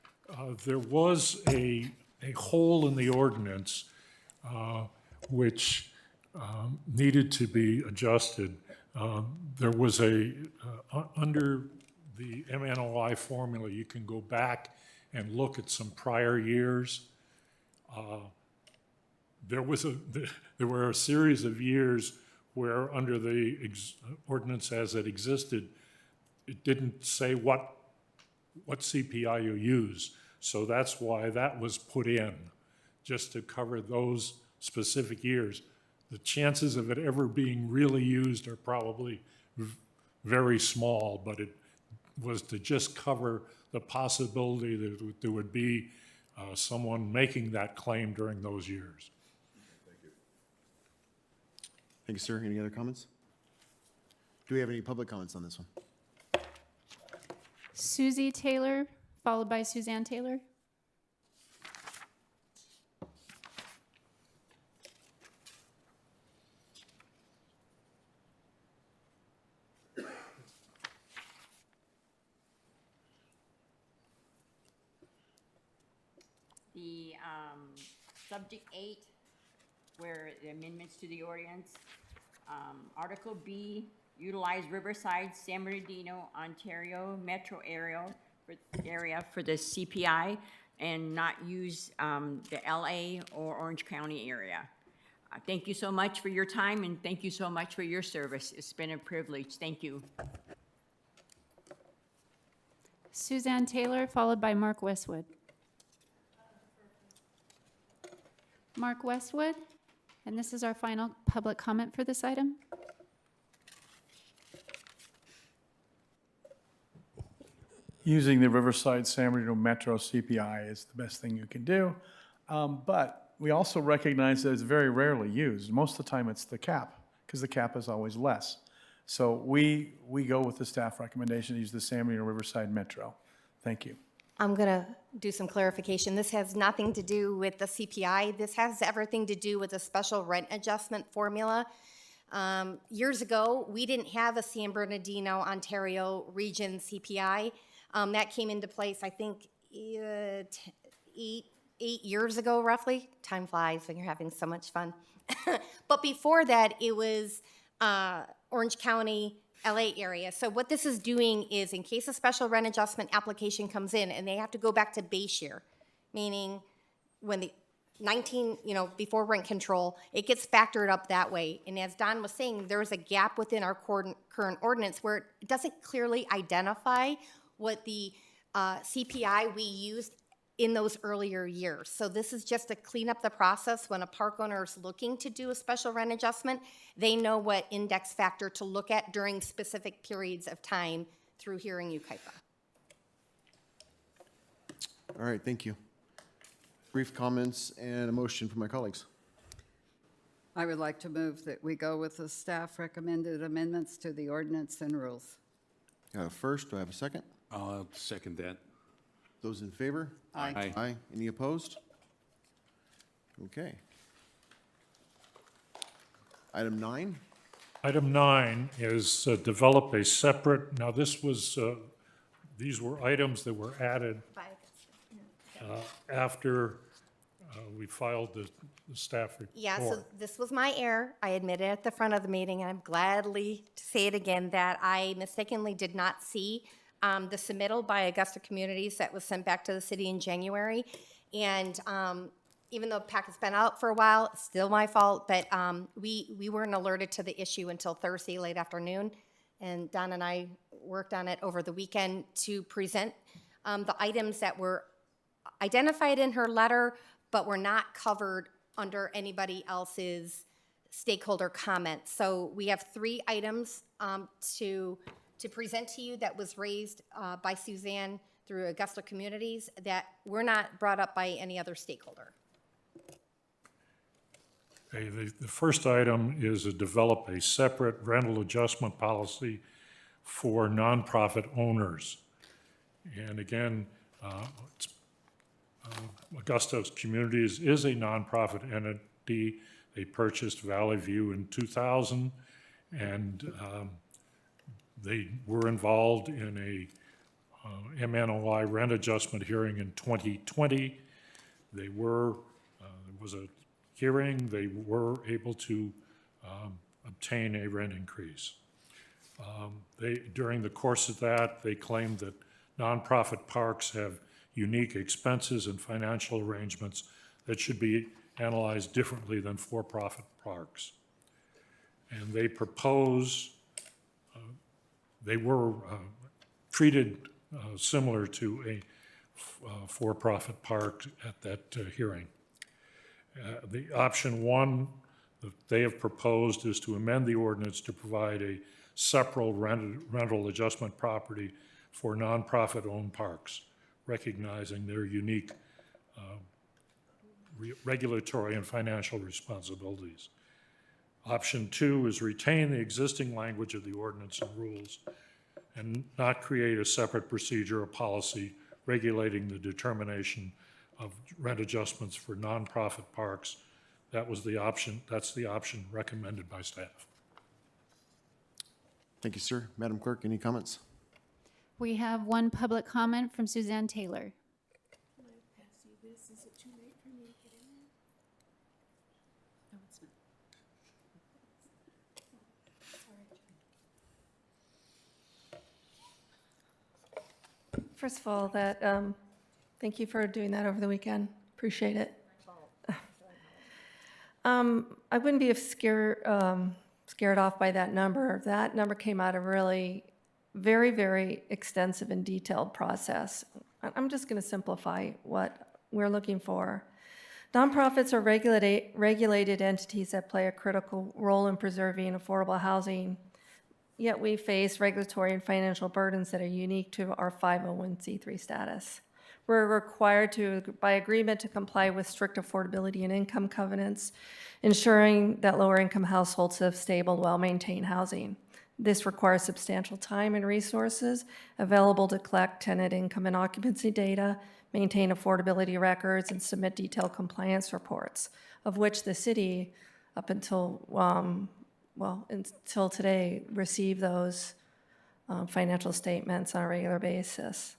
S16: There was a hole in the ordinance which needed to be adjusted. There was under the MNOI formula, you can go back and look at some prior years. There were a series of years where under the ordinance as it existed, it didn't say what CPI you use. So that's why that was put in, just to cover those specific years. The chances of it ever being really used are probably very small, but it was to just cover the possibility that there would be someone making that claim during those years.
S1: Thank you. Thank you, sir. Any other comments? Do we have any public comments on this one?
S3: Susie Taylor, followed by Suzanne Taylor.
S6: The subject 8, where the amendments to the ordinance, Article B, utilize Riverside, San Bernardino, Ontario metro area for the CPI and not use the LA or Orange County area. Thank you so much for your time and thank you so much for your service. It's been a privilege. Thank you.
S3: Suzanne Taylor, followed by Mark Westwood. Mark Westwood, and this is our final public comment for this item.
S8: Using the Riverside San Bernardino Metro CPI is the best thing you can do. But we also recognize that it's very rarely used. Most of the time it's the cap, because the cap is always less. So we go with the staff recommendation to use the San Bernardino Riverside Metro. Thank you.
S5: I'm going to do some clarification. This has nothing to do with the CPI. This has everything to do with a special rent adjustment formula. Years ago, we didn't have a San Bernardino, Ontario region CPI. That came into place, I think, 8 years ago, roughly. Time flies when you're having so much fun. But before that, it was Orange County, LA area. So what this is doing is, in case a special rent adjustment application comes in and they have to go back to base year, meaning when the 19, before rent control, it gets factored up that way. And as Don was saying, there's a gap within our current ordinance where it doesn't clearly identify what the CPI we used in those earlier years. So this is just to clean up the process. When a park owner is looking to do a special rent adjustment, they know what index factor to look at during specific periods of time through here in Yucaipa.
S1: All right, thank you. Brief comments and a motion from my colleagues.
S4: I would like to move that we go with the staff recommended amendments to the ordinance and rules.
S1: First, do I have a second?
S17: I'll second that.
S1: Those in favor?
S4: Aye.
S1: Aye. Any opposed? Okay. Item 9.
S16: Item 9 is develop a separate, now this was, these were items that were added after we filed the staff report.
S5: Yeah, so this was my error. I admitted at the front of the meeting, and I'm gladly to say it again, that I mistakenly did not see the submittal by Augusta Communities that was sent back to the city in January. And even though the packet's been out for a while, it's still my fault, but we weren't alerted to the issue until Thursday late afternoon. And Don and I worked on it over the weekend to present the items that were identified in her letter, but were not covered under anybody else's stakeholder comments. So we have 3 items to present to you that was raised by Suzanne through Augusta Communities that were not brought up by any other stakeholder.
S16: Okay, the first item is to develop a separate rental adjustment policy for nonprofit owners. And again, Augusta Communities is a nonprofit entity. They purchased Valley View in 2000, and they were involved in a MNOI rent adjustment hearing in 2020. They were, there was a hearing, they were able to obtain a rent increase. During the course of that, they claimed that nonprofit parks have unique expenses and financial arrangements that should be analyzed differently than for-profit parks. And they propose, they were treated similar to a for-profit park at that hearing. The option 1 that they have proposed is to amend the ordinance to provide a separate rental adjustment property for nonprofit-owned parks, recognizing their unique regulatory and financial responsibilities. Option 2 is retain the existing language of the ordinance and rules and not create a separate procedure or policy regulating the determination of rent adjustments for nonprofit parks. That was the option, that's the option recommended by staff.
S1: Thank you, sir. Madam Clerk, any comments?
S3: We have one public comment from Suzanne Taylor.
S13: First of all, thank you for doing that over the weekend. Appreciate it. I wouldn't be scared off by that number. That number came out of really very, very extensive and detailed process. I'm just going to simplify what we're looking for. Nonprofits are regulated entities that play a critical role in preserving affordable housing, yet we face regulatory and financial burdens that are unique to our 501c3 status. We're required to, by agreement, to comply with strict affordability and income covenants, ensuring that lower income households have stable, well-maintained housing. This requires substantial time and resources available to collect tenant income and occupancy data, maintain affordability records, and submit detailed compliance reports, of which the city, up until, until today, receive those financial statements on a regular basis.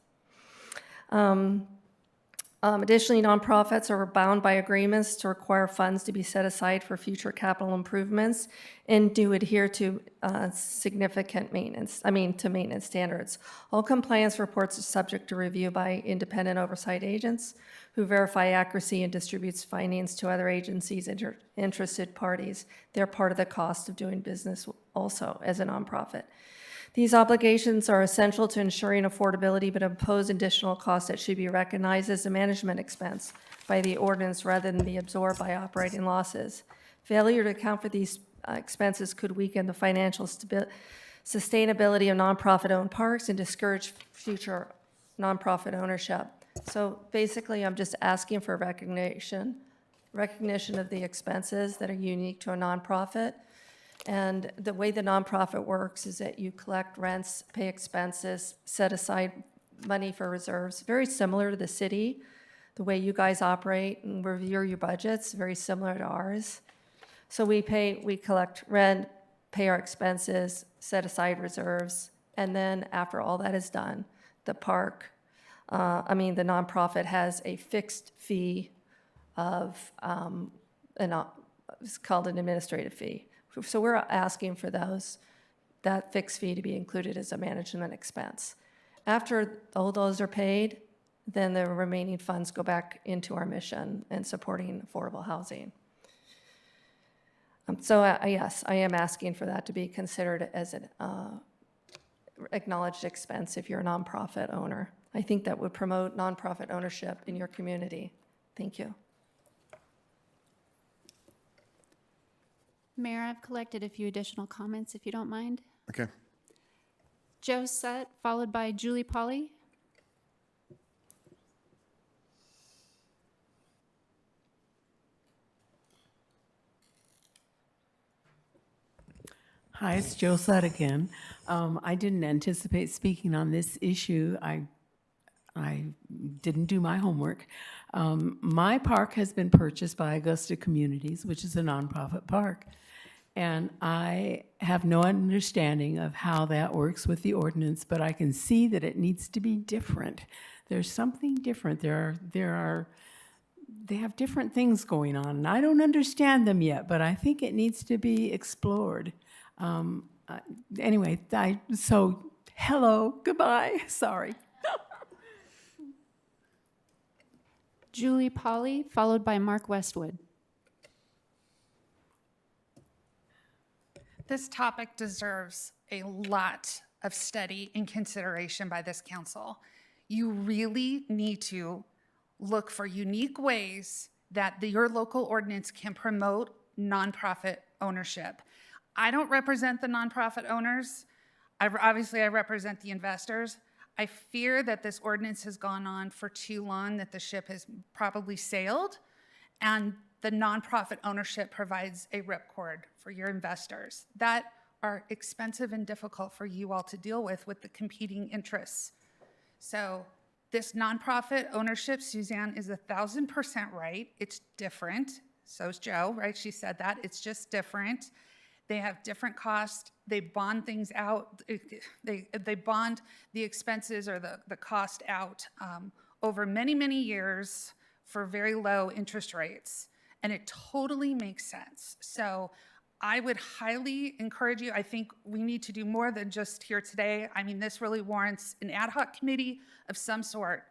S13: Additionally, nonprofits are bound by agreements to require funds to be set aside for future capital improvements and do adhere to significant maintenance standards. All compliance reports are subject to review by independent oversight agents who verify accuracy and distributes findings to other agencies and interested parties. They're part of the cost of doing business also as a nonprofit. These obligations are essential to ensuring affordability, but impose additional costs that should be recognized as a management expense by the ordinance rather than be absorbed by operating losses. Failure to account for these expenses could weaken the financial sustainability of nonprofit-owned parks and discourage future nonprofit ownership. So basically, I'm just asking for recognition of the expenses that are unique to a nonprofit. And the way the nonprofit works is that you collect rents, pay expenses, set aside money for reserves, very similar to the city. The way you guys operate and review your budgets, very similar to ours. So we collect rent, pay our expenses, set aside reserves, and then after all that is done, the nonprofit has a fixed fee of, it's called an administrative fee. So we're asking for that fixed fee to be included as a management expense. After all those are paid, then the remaining funds go back into our mission and supporting affordable housing. Yes, I am asking for that to be considered as an acknowledged expense if you're a nonprofit owner. I think that would promote nonprofit ownership in your community. Thank you.
S3: Mayor, I've collected a few additional comments, if you don't mind.
S1: Okay.
S3: Joe Sutt, followed by Julie Polly.
S11: Hi, it's Joe Sutt again. I didn't anticipate speaking on this issue. I didn't do my homework. My park has been purchased by Augusta Communities, which is a nonprofit park. And I have no understanding of how that works with the ordinance, but I can see that it needs to be different. There's something different. They have different things going on, and I don't understand them yet, but I think it needs to be explored. Anyway, so hello, goodbye, sorry.
S3: Julie Polly, followed by Mark Westwood.
S9: This topic deserves a lot of study and consideration by this council. You really need to look for unique ways that your local ordinance can promote nonprofit ownership. I don't represent the nonprofit owners. Obviously, I represent the investors. I fear that this ordinance has gone on for too long, that the ship has probably sailed, and the nonprofit ownership provides a ripcord for your investors that are expensive and difficult for you all to deal with the competing interests. So this nonprofit ownership, Suzanne is 1,000% right. It's different. So is Joe, right? She said that. It's just different. They have different costs. They bond things out. They bond the expenses or the cost out over many, many years for very low interest rates. And it totally makes sense. So I would highly encourage you. I think we need to do more than just here today. I mean, this really warrants an ad hoc committee of some sort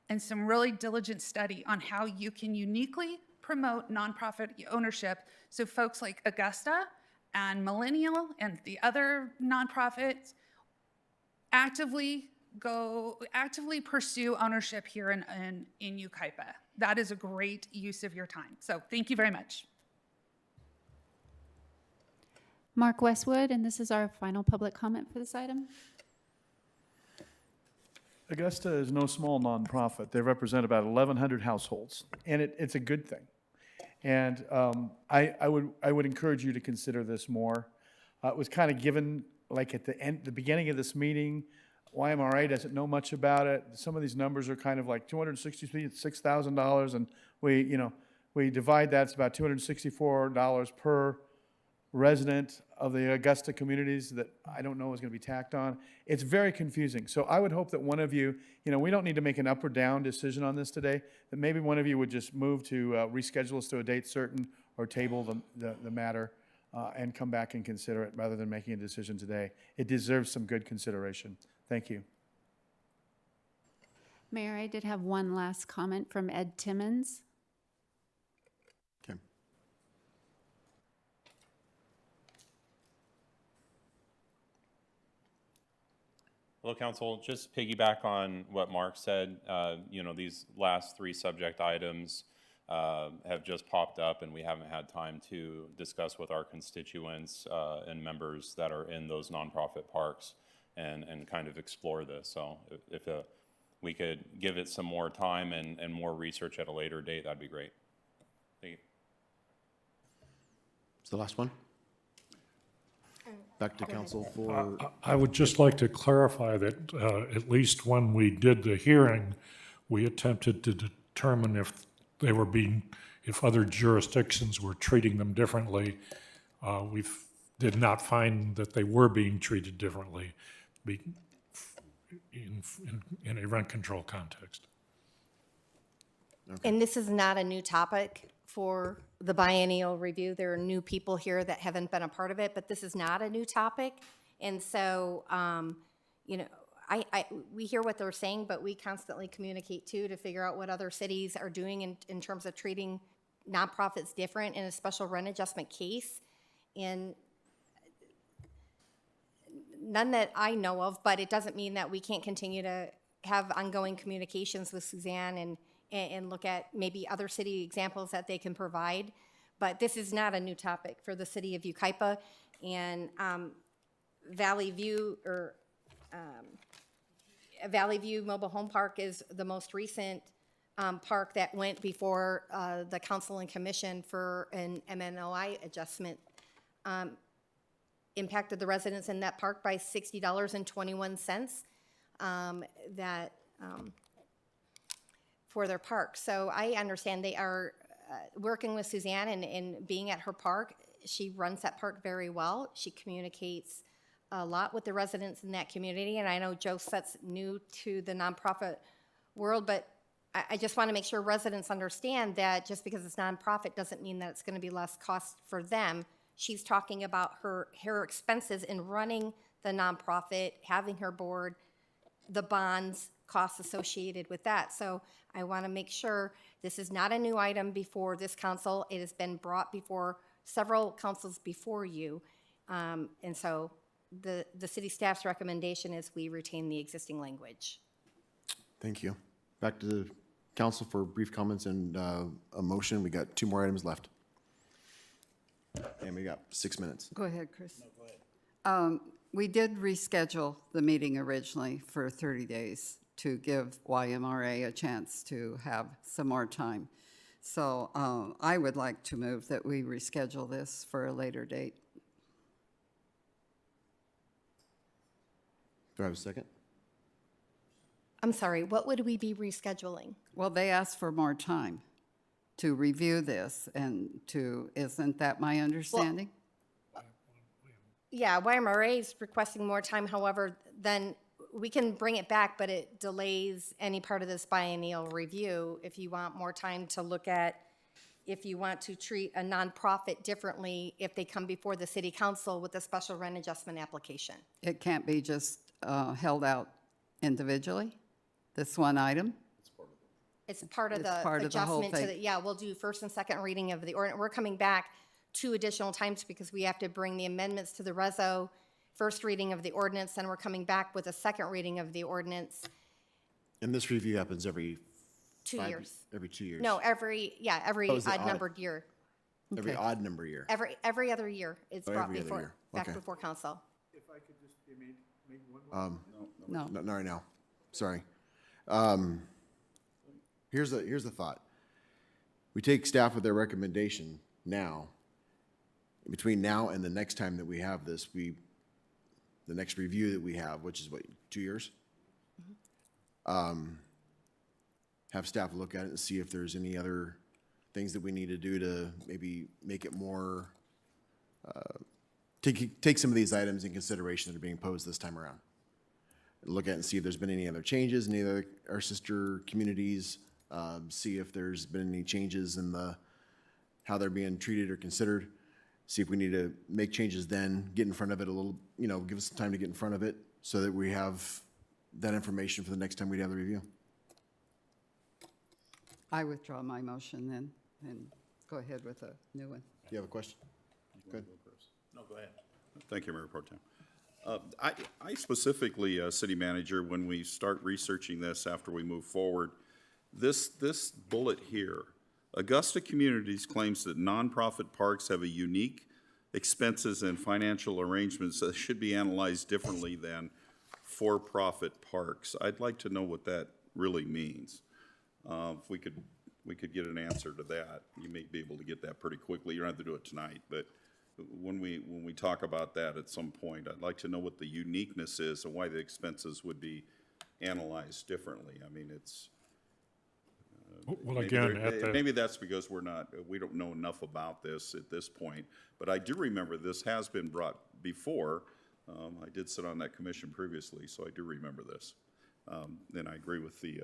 S9: and some really diligent study on how you can uniquely promote nonprofit ownership so folks like Augusta and Millennial and the other nonprofits actively pursue ownership here in Yucaipa. That is a great use of your time. So thank you very much.
S3: Mark Westwood, and this is our final public comment for this item.
S8: Augusta is no small nonprofit. They represent about 1,100 households, and it's a good thing. And I would encourage you to consider this more. It was kind of given like at the beginning of this meeting. YMRA doesn't know much about it. Some of these numbers are kind of like $266,000, and we divide that. It's about $264 per resident of the Augusta communities that I don't know is going to be tacked on. It's very confusing. So I would hope that one of you, we don't need to make an up or down decision on this today, that maybe one of you would just move to reschedule us to a date certain or table the matter and come back and consider it rather than making a decision today. It deserves some good consideration. Thank you.
S3: Mayor, I did have one last comment from Ed Timmons.
S1: Okay.
S2: Hello, Council. Just piggyback on what Mark said. These last three subject items have just popped up, and we haven't had time to discuss with our constituents and members that are in those nonprofit parks and kind of explore this. So if we could give it some more time and more research at a later date, that'd be great. Thank you.
S1: It's the last one. Back to council for.
S16: I would just like to clarify that at least when we did the hearing, we attempted to determine if if other jurisdictions were treating them differently. We did not find that they were being treated differently in a rent control context.
S1: Okay.
S5: And this is not a new topic for the biennial review. There are new people here that haven't been a part of it, but this is not a new topic. And so, we hear what they're saying, but we constantly communicate too to figure out what other cities are doing in terms of treating nonprofits different in a special rent adjustment case. And none that I know of, but it doesn't mean that we can't continue to have ongoing communications with Suzanne and look at maybe other city examples that they can provide. But this is not a new topic for the city of Yucaipa. And Valley View Mobile Home Park is the most recent park that went before the council and commission for an MNOI adjustment. Impacted the residents in that park by $60.21 for their park. So I understand they are working with Suzanne and being at her park. She runs that park very well. She communicates a lot with the residents in that community. And I know Joe Sutt's new to the nonprofit world, but I just want to make sure residents understand that just because it's nonprofit doesn't mean that it's going to be less cost for them. She's talking about her expenses in running the nonprofit, having her board, the bonds, costs associated with that. So I want to make sure this is not a new item before this council. It has been brought before several councils before you. And so the city staff's recommendation is we retain the existing language.
S1: Thank you. Back to the council for brief comments and a motion. We got two more items left. And we got 6 minutes.
S4: Go ahead, Chris. No, go ahead. We did reschedule the meeting originally for 30 days to give YMRA a chance to have some more time. So I would like to move that we reschedule this for a later date.
S1: Do I have a second?
S5: I'm sorry, what would we be rescheduling?
S4: Well, they asked for more time to review this and isn't that my understanding?
S5: Yeah, YMRA is requesting more time. However, then we can bring it back, but it delays any part of this biennial review if you want more time to look at if you want to treat a nonprofit differently if they come before the city council with a special rent adjustment application.
S4: It can't be just held out individually, this one item?
S5: It's part of
S4: It's
S5: the
S4: part of the whole
S5: adjustment to
S4: thing.
S5: the, yeah, we'll do first and second reading of the ordinance. We're coming back 2 additional times because we have to bring the amendments to the reso, first reading of the ordinance, then we're coming back with a second reading of the ordinance.
S1: And this review happens every
S5: 2 years.
S1: Every 2 years.
S5: No, every
S1: Oh, is it
S5: odd numbered year.
S1: Every
S4: Okay.
S1: odd number year.
S5: Every other year, it's
S1: Oh,
S5: brought
S1: every other
S5: before,
S1: year.
S5: back
S1: Okay.
S5: before council.
S8: If I could just make one
S4: No.
S1: Not right now. Sorry. Here's a thought. We take staff with their recommendation now. Between now and the next time that we have this, the next review that we have, which is what, 2 years? Have staff look at it and see if there's any other things that we need to do to maybe make it more take some of these items in consideration that are being posed this time around. Look at and see if there's been any other changes, any other our sister communities, see if there's been any changes in how they're being treated or considered. See if we need to make changes then, get in front of it a little, give us some time to get in front of it so that we have that information for the next time we have the review.
S4: I withdraw my motion then and go ahead with a new one.
S1: Do you have a question? Good.
S15: No, go ahead.
S18: Thank you, Mayor Pro Tem. I specifically, City Manager, when we start researching this after we move forward, this bullet here, Augusta Communities claims that nonprofit parks have a unique expenses and financial arrangements that should be analyzed differently than for-profit parks. I'd like to know what that really means. If we could get an answer to that, you may be able to get that pretty quickly. You don't have to do it tonight, but when we talk about that at some point, I'd like to know what the uniqueness is and why the expenses would be analyzed differently. I mean, it's
S16: Well,
S18: maybe
S16: again,
S18: maybe that's because we don't know enough about this at this point. But I do remember this has been brought before. I did sit on that commission previously, so I do remember this. And I agree with the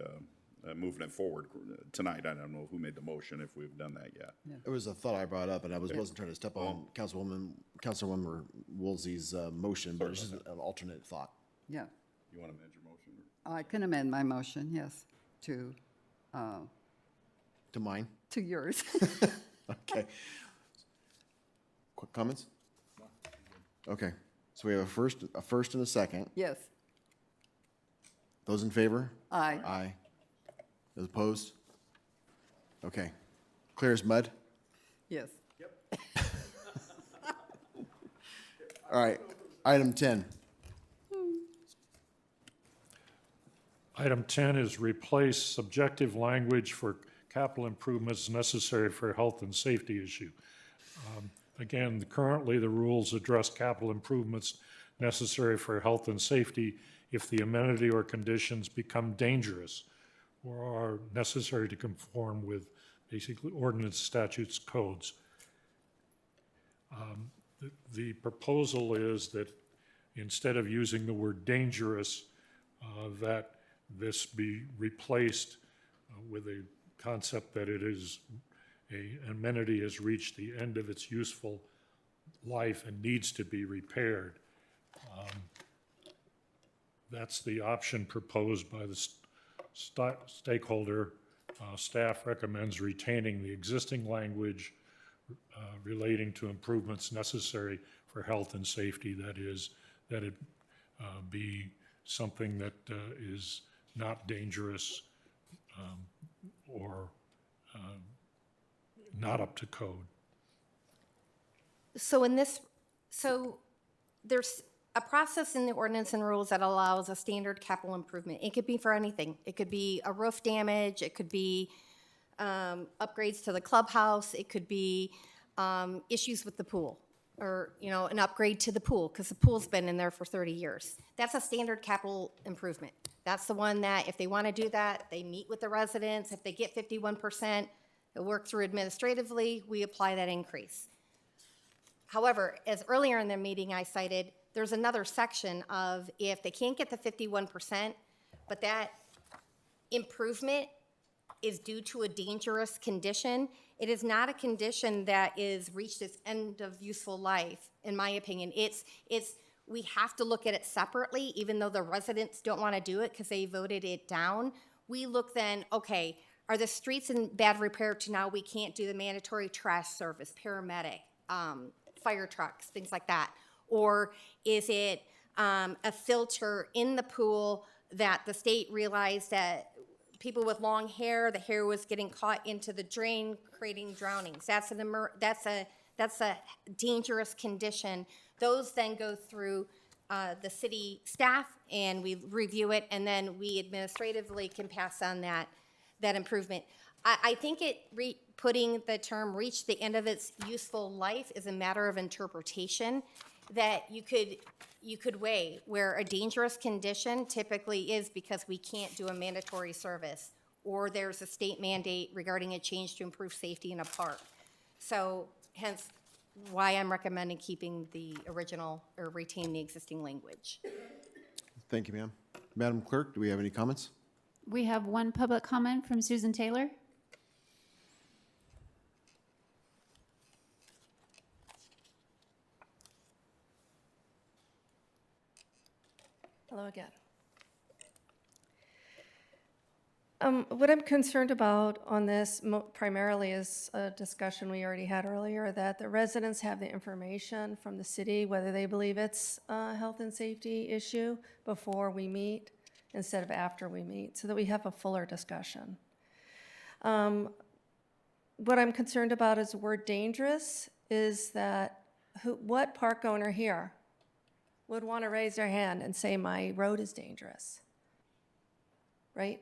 S18: moving it forward tonight. I don't know who made the motion, if we've done that yet.
S1: It was a thought I brought up, and I wasn't trying to step on Councilwoman Woolsey's motion, but it's just an alternate thought.
S4: Yeah,
S18: You want to amend your motion?
S4: I can amend my motion, yes, to
S1: mine?
S4: to yours.
S1: Okay. Quick comments? Okay, so we have a first and a second.
S4: Yes.
S1: Those in favor?
S4: Aye.
S1: Aye. Those opposed? Okay. Clear as mud?
S4: Yes.
S1: All right, item 10.
S16: Item 10 is replace subjective language for capital improvements necessary for health and safety issue. Again, currently the rules address capital improvements necessary for health and safety if the amenity or conditions become dangerous or are necessary to conform with basically ordinance, statutes, codes. The proposal is that instead of using the word dangerous, that this be replaced with a concept that it is an amenity has reached the end of its useful life and needs to be repaired. That's the option proposed by the stakeholder. Staff recommends retaining the existing language relating to improvements necessary for health and safety. That is, that it be something that is not dangerous or not up to code.
S5: So there's a process in the ordinance and rules that allows a standard capital improvement. It could be for anything. It could be a roof damage, it could be upgrades to the clubhouse, it could be issues with the pool, or an upgrade to the pool because the pool's been in there for 30 years. That's a standard capital improvement. That's the one that if they want to do that, they meet with the residents. If they get 51%, it works through administratively, we apply that increase. However, as earlier in the meeting I cited, there's another section of if they can't get the 51%, but that improvement is due to a dangerous condition, it is not a condition that is reached its end of useful life, in my opinion. We have to look at it separately, even though the residents don't want to do it because they voted it down. We look then, okay, are the streets in bad repair to now we can't do the mandatory trash service, paramedic, fire trucks, things like that? Or is it a filter in the pool that the state realized that people with long hair, the hair was getting caught into the drain, creating drownings? That's a dangerous condition. Those then go through the city staff, and we review it, and then we administratively can pass on that improvement. I think putting the term "reach the end of its useful life" is a matter of interpretation. That you could weigh where a dangerous condition typically is because we can't do a mandatory service, or there's a state mandate regarding a change to improve safety in a park. So hence, why I'm recommending keeping the original or retain the existing language.
S1: Thank you, ma'am. Madam Clerk, do we have any comments?
S3: We have one public comment from Susan Taylor.
S13: Hello again. What I'm concerned about on this primarily is a discussion we already had earlier, that the residents have the information from the city, whether they believe it's a health and safety issue before we meet instead of after we meet, so that we have a fuller discussion. What I'm concerned about is the word dangerous, is that what park owner here would want to raise their hand and say, my road is dangerous, right?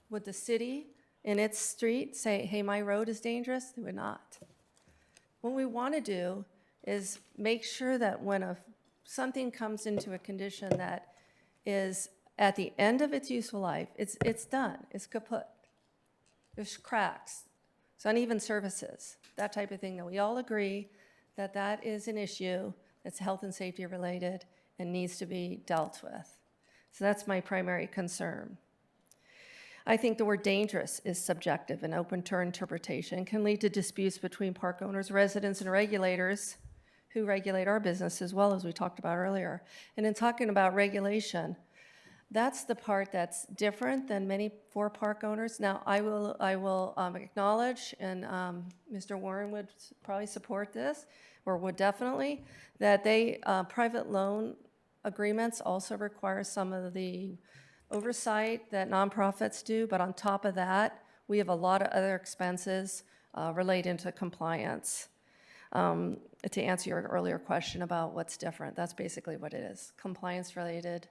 S13: Would the city in its street say, hey, my road is dangerous? They would not. What we want to do is make sure that when something comes into a condition that is at the end of its useful life, it's done, it's kaput. There's cracks, it's uneven surfaces, that type of thing, that we all agree that that is an issue that's health and safety related and needs to be dealt with. So that's my primary concern. I think the word dangerous is subjective and open to interpretation, can lead to disputes between park owners, residents, and regulators who regulate our business as well, as we talked about earlier. And in talking about regulation, that's the part that's different than many for park owners. Now, I will acknowledge, and Mr. Warren would probably support this, or would definitely, that private loan agreements also require some of the oversight that nonprofits do, but on top of that, we have a lot of other expenses related to compliance. To answer your earlier question about what's different, that's basically what it is, compliance related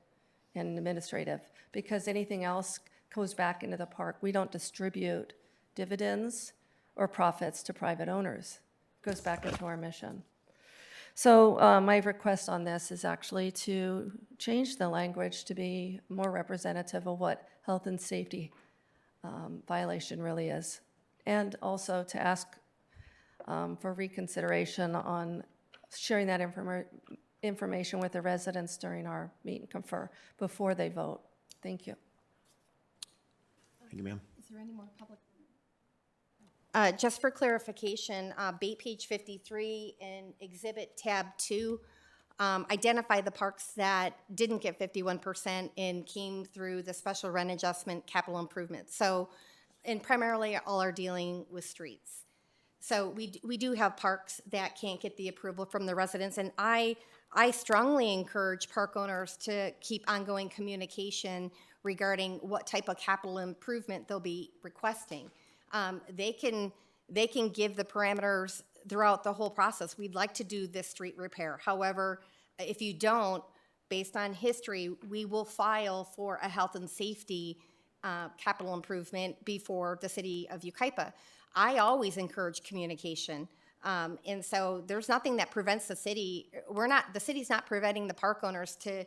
S13: and administrative, because anything else goes back into the park. We don't distribute dividends or profits to private owners. It goes back into our mission. So my request on this is actually to change the language to be more representative of what health and safety violation really is, and also to ask for reconsideration on sharing that information with the residents during our meet and confer before they vote. Thank you.
S1: Thank you, ma'am.
S5: Is there any more public? Just for clarification, Bait page 53 in Exhibit Tab 2 identify the parks that didn't get 51% and came through the special rent adjustment capital improvement. So, and primarily all are dealing with streets. So we do have parks that can't get the approval from the residents, and I strongly encourage park owners to keep ongoing communication regarding what type of capital improvement they'll be requesting. They can give the parameters throughout the whole process. We'd like to do this street repair. However, if you don't, based on history, we will file for a health and safety capital improvement before the city of Yucaipa. I always encourage communication. And so there's nothing that prevents the city. The city's not preventing the park owners to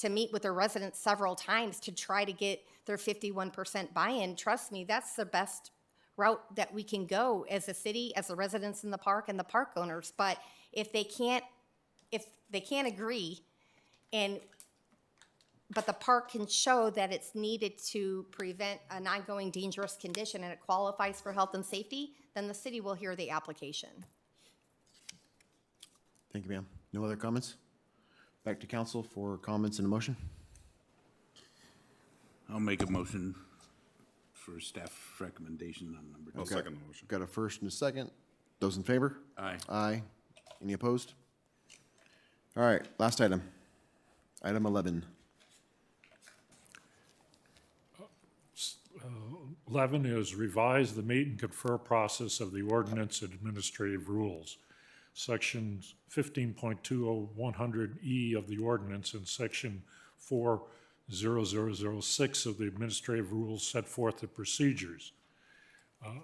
S5: meet with their residents several times to try to get their 51% buy-in. Trust me, that's the best route that we can go as a city, as the residents in the park and the park owners. But if they can't agree, but the park can show that it's needed to prevent an ongoing dangerous condition and it qualifies for health and safety, then the city will hear the application.
S1: Thank you, ma'am. No other comments? Back to council for comments and a motion.
S17: I'll make a motion for staff recommendation on number 2.
S18: I'll second the motion.
S1: Got a first and a second. Those in favor?
S17: Aye.
S1: Aye. Any opposed? All right, last item. Item 11.
S16: 11 is revise the meet and confer process of the ordinance and administrative rules. Sections 15.20100E of the ordinance and section 40006 of the administrative rules set forth the procedures.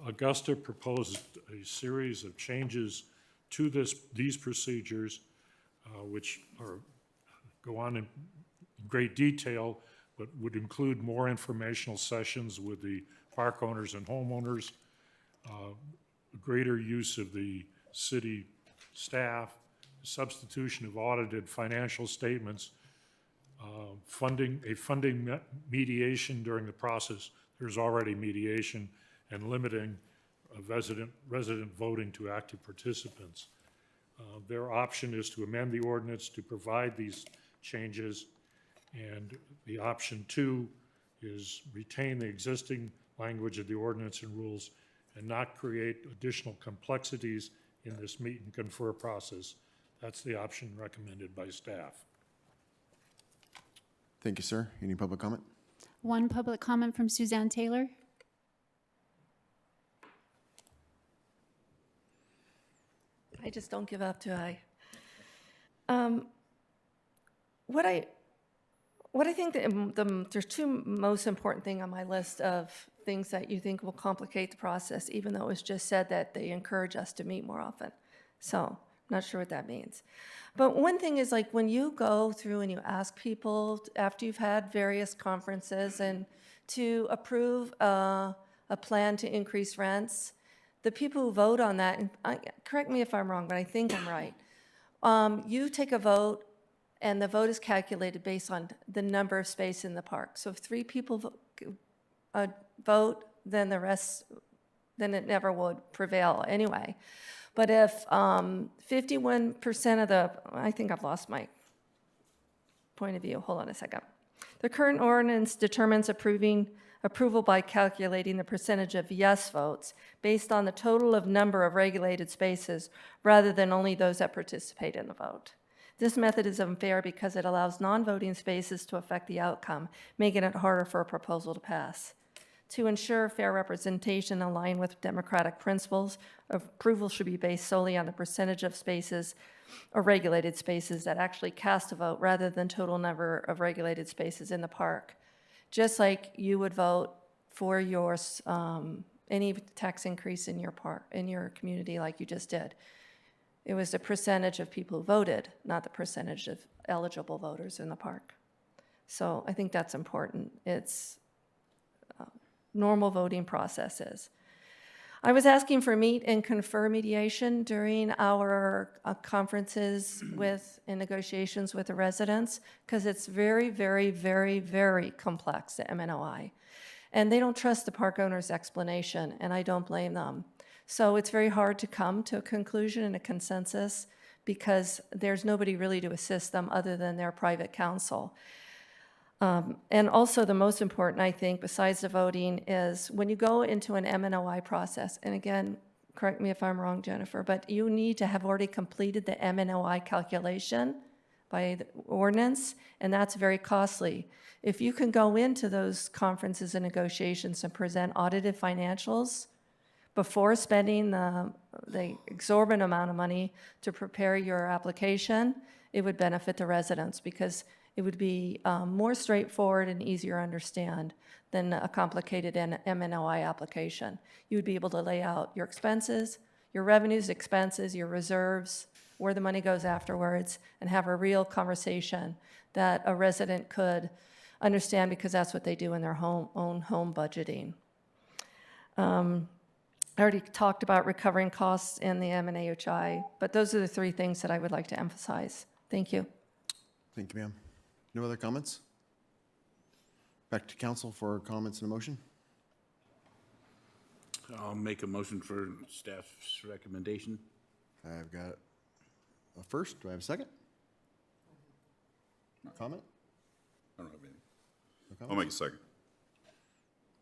S16: Augusta proposed a series of changes to these procedures, which go on in great detail, but would include more informational sessions with the park owners and homeowners, greater use of the city staff, substitution of audited financial statements, funding mediation during the process. There's already mediation, and limiting resident voting to active participants. Their option is to amend the ordinance to provide these changes, and the option 2 is retain the existing language of the ordinance and rules and not create additional complexities in this meet and confer process. That's the option recommended by staff.
S1: Thank you, sir. Any public comment?
S3: One public comment from Suzanne Taylor.
S13: I just don't give up, do I? What I think there's two most important thing on my list of things that you think will complicate the process, even though it was just said that they encourage us to meet more often. So I'm not sure what that means. But one thing is, like, when you go through and you ask people after you've had various conferences and to approve a plan to increase rents, the people who vote on that, and correct me if I'm wrong, but I think I'm right, you take a vote, and the vote is calculated based on the number of space in the park. So if 3 people vote, then the rest, then it never would prevail anyway. But if 51% of the, I think I've lost my point of view. Hold on a second. The current ordinance determines approval by calculating the percentage of yes votes based on the total of number of regulated spaces rather than only those that participate in the vote. This method is unfair because it allows non-voting spaces to affect the outcome, making it harder for a proposal to pass. To ensure fair representation aligned with democratic principles, approval should be based solely on the percentage of spaces or regulated spaces that actually cast a vote rather than total number of regulated spaces in the park. Just like you would vote for your any tax increase in your park, in your community, like you just did. It was the percentage of people who voted, not the percentage of eligible voters in the park. So I think that's important. It's normal voting processes. I was asking for meet and confer mediation during our conferences with and negotiations with the residents, because it's very, very, very, very complex, the MNOI. And they don't trust the park owner's explanation, and I don't blame them. So it's very hard to come to a conclusion and a consensus because there's nobody really to assist them other than their private counsel. And also the most important, I think, besides the voting, is when you go into an MNOI process, and again, correct me if I'm wrong, Jennifer, but you need to have already completed the MNOI calculation by the ordinance, and that's very costly. If you can go into those conferences and negotiations and present audited financials before spending the exorbitant amount of money to prepare your application, it would benefit the residents because it would be more straightforward and easier to understand than a complicated MNOI application. You would be able to lay out your expenses, your revenues, expenses, your reserves, where the money goes afterwards, and have a real conversation that a resident could understand because that's what they do in their own home budgeting. I already talked about recovering costs in the MNHI, but those are the 3 things that I would like to emphasize. Thank you.
S1: Thank you, ma'am. No other comments? Back to council for comments and a motion.
S17: I'll make a motion for staff's recommendation.
S1: I've got a first. Do I have a second? Comment?
S18: I don't have anything.
S1: No
S18: I'll
S1: comments?
S18: make a second.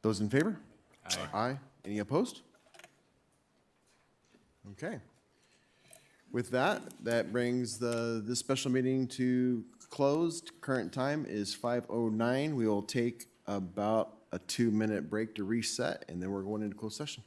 S1: Those in favor?
S17: Aye.
S1: Aye. Any opposed? Okay. With that, that brings this special meeting to closed. Current time is 5:09. We will take about a 2-minute break to reset, and then we're going into closed session.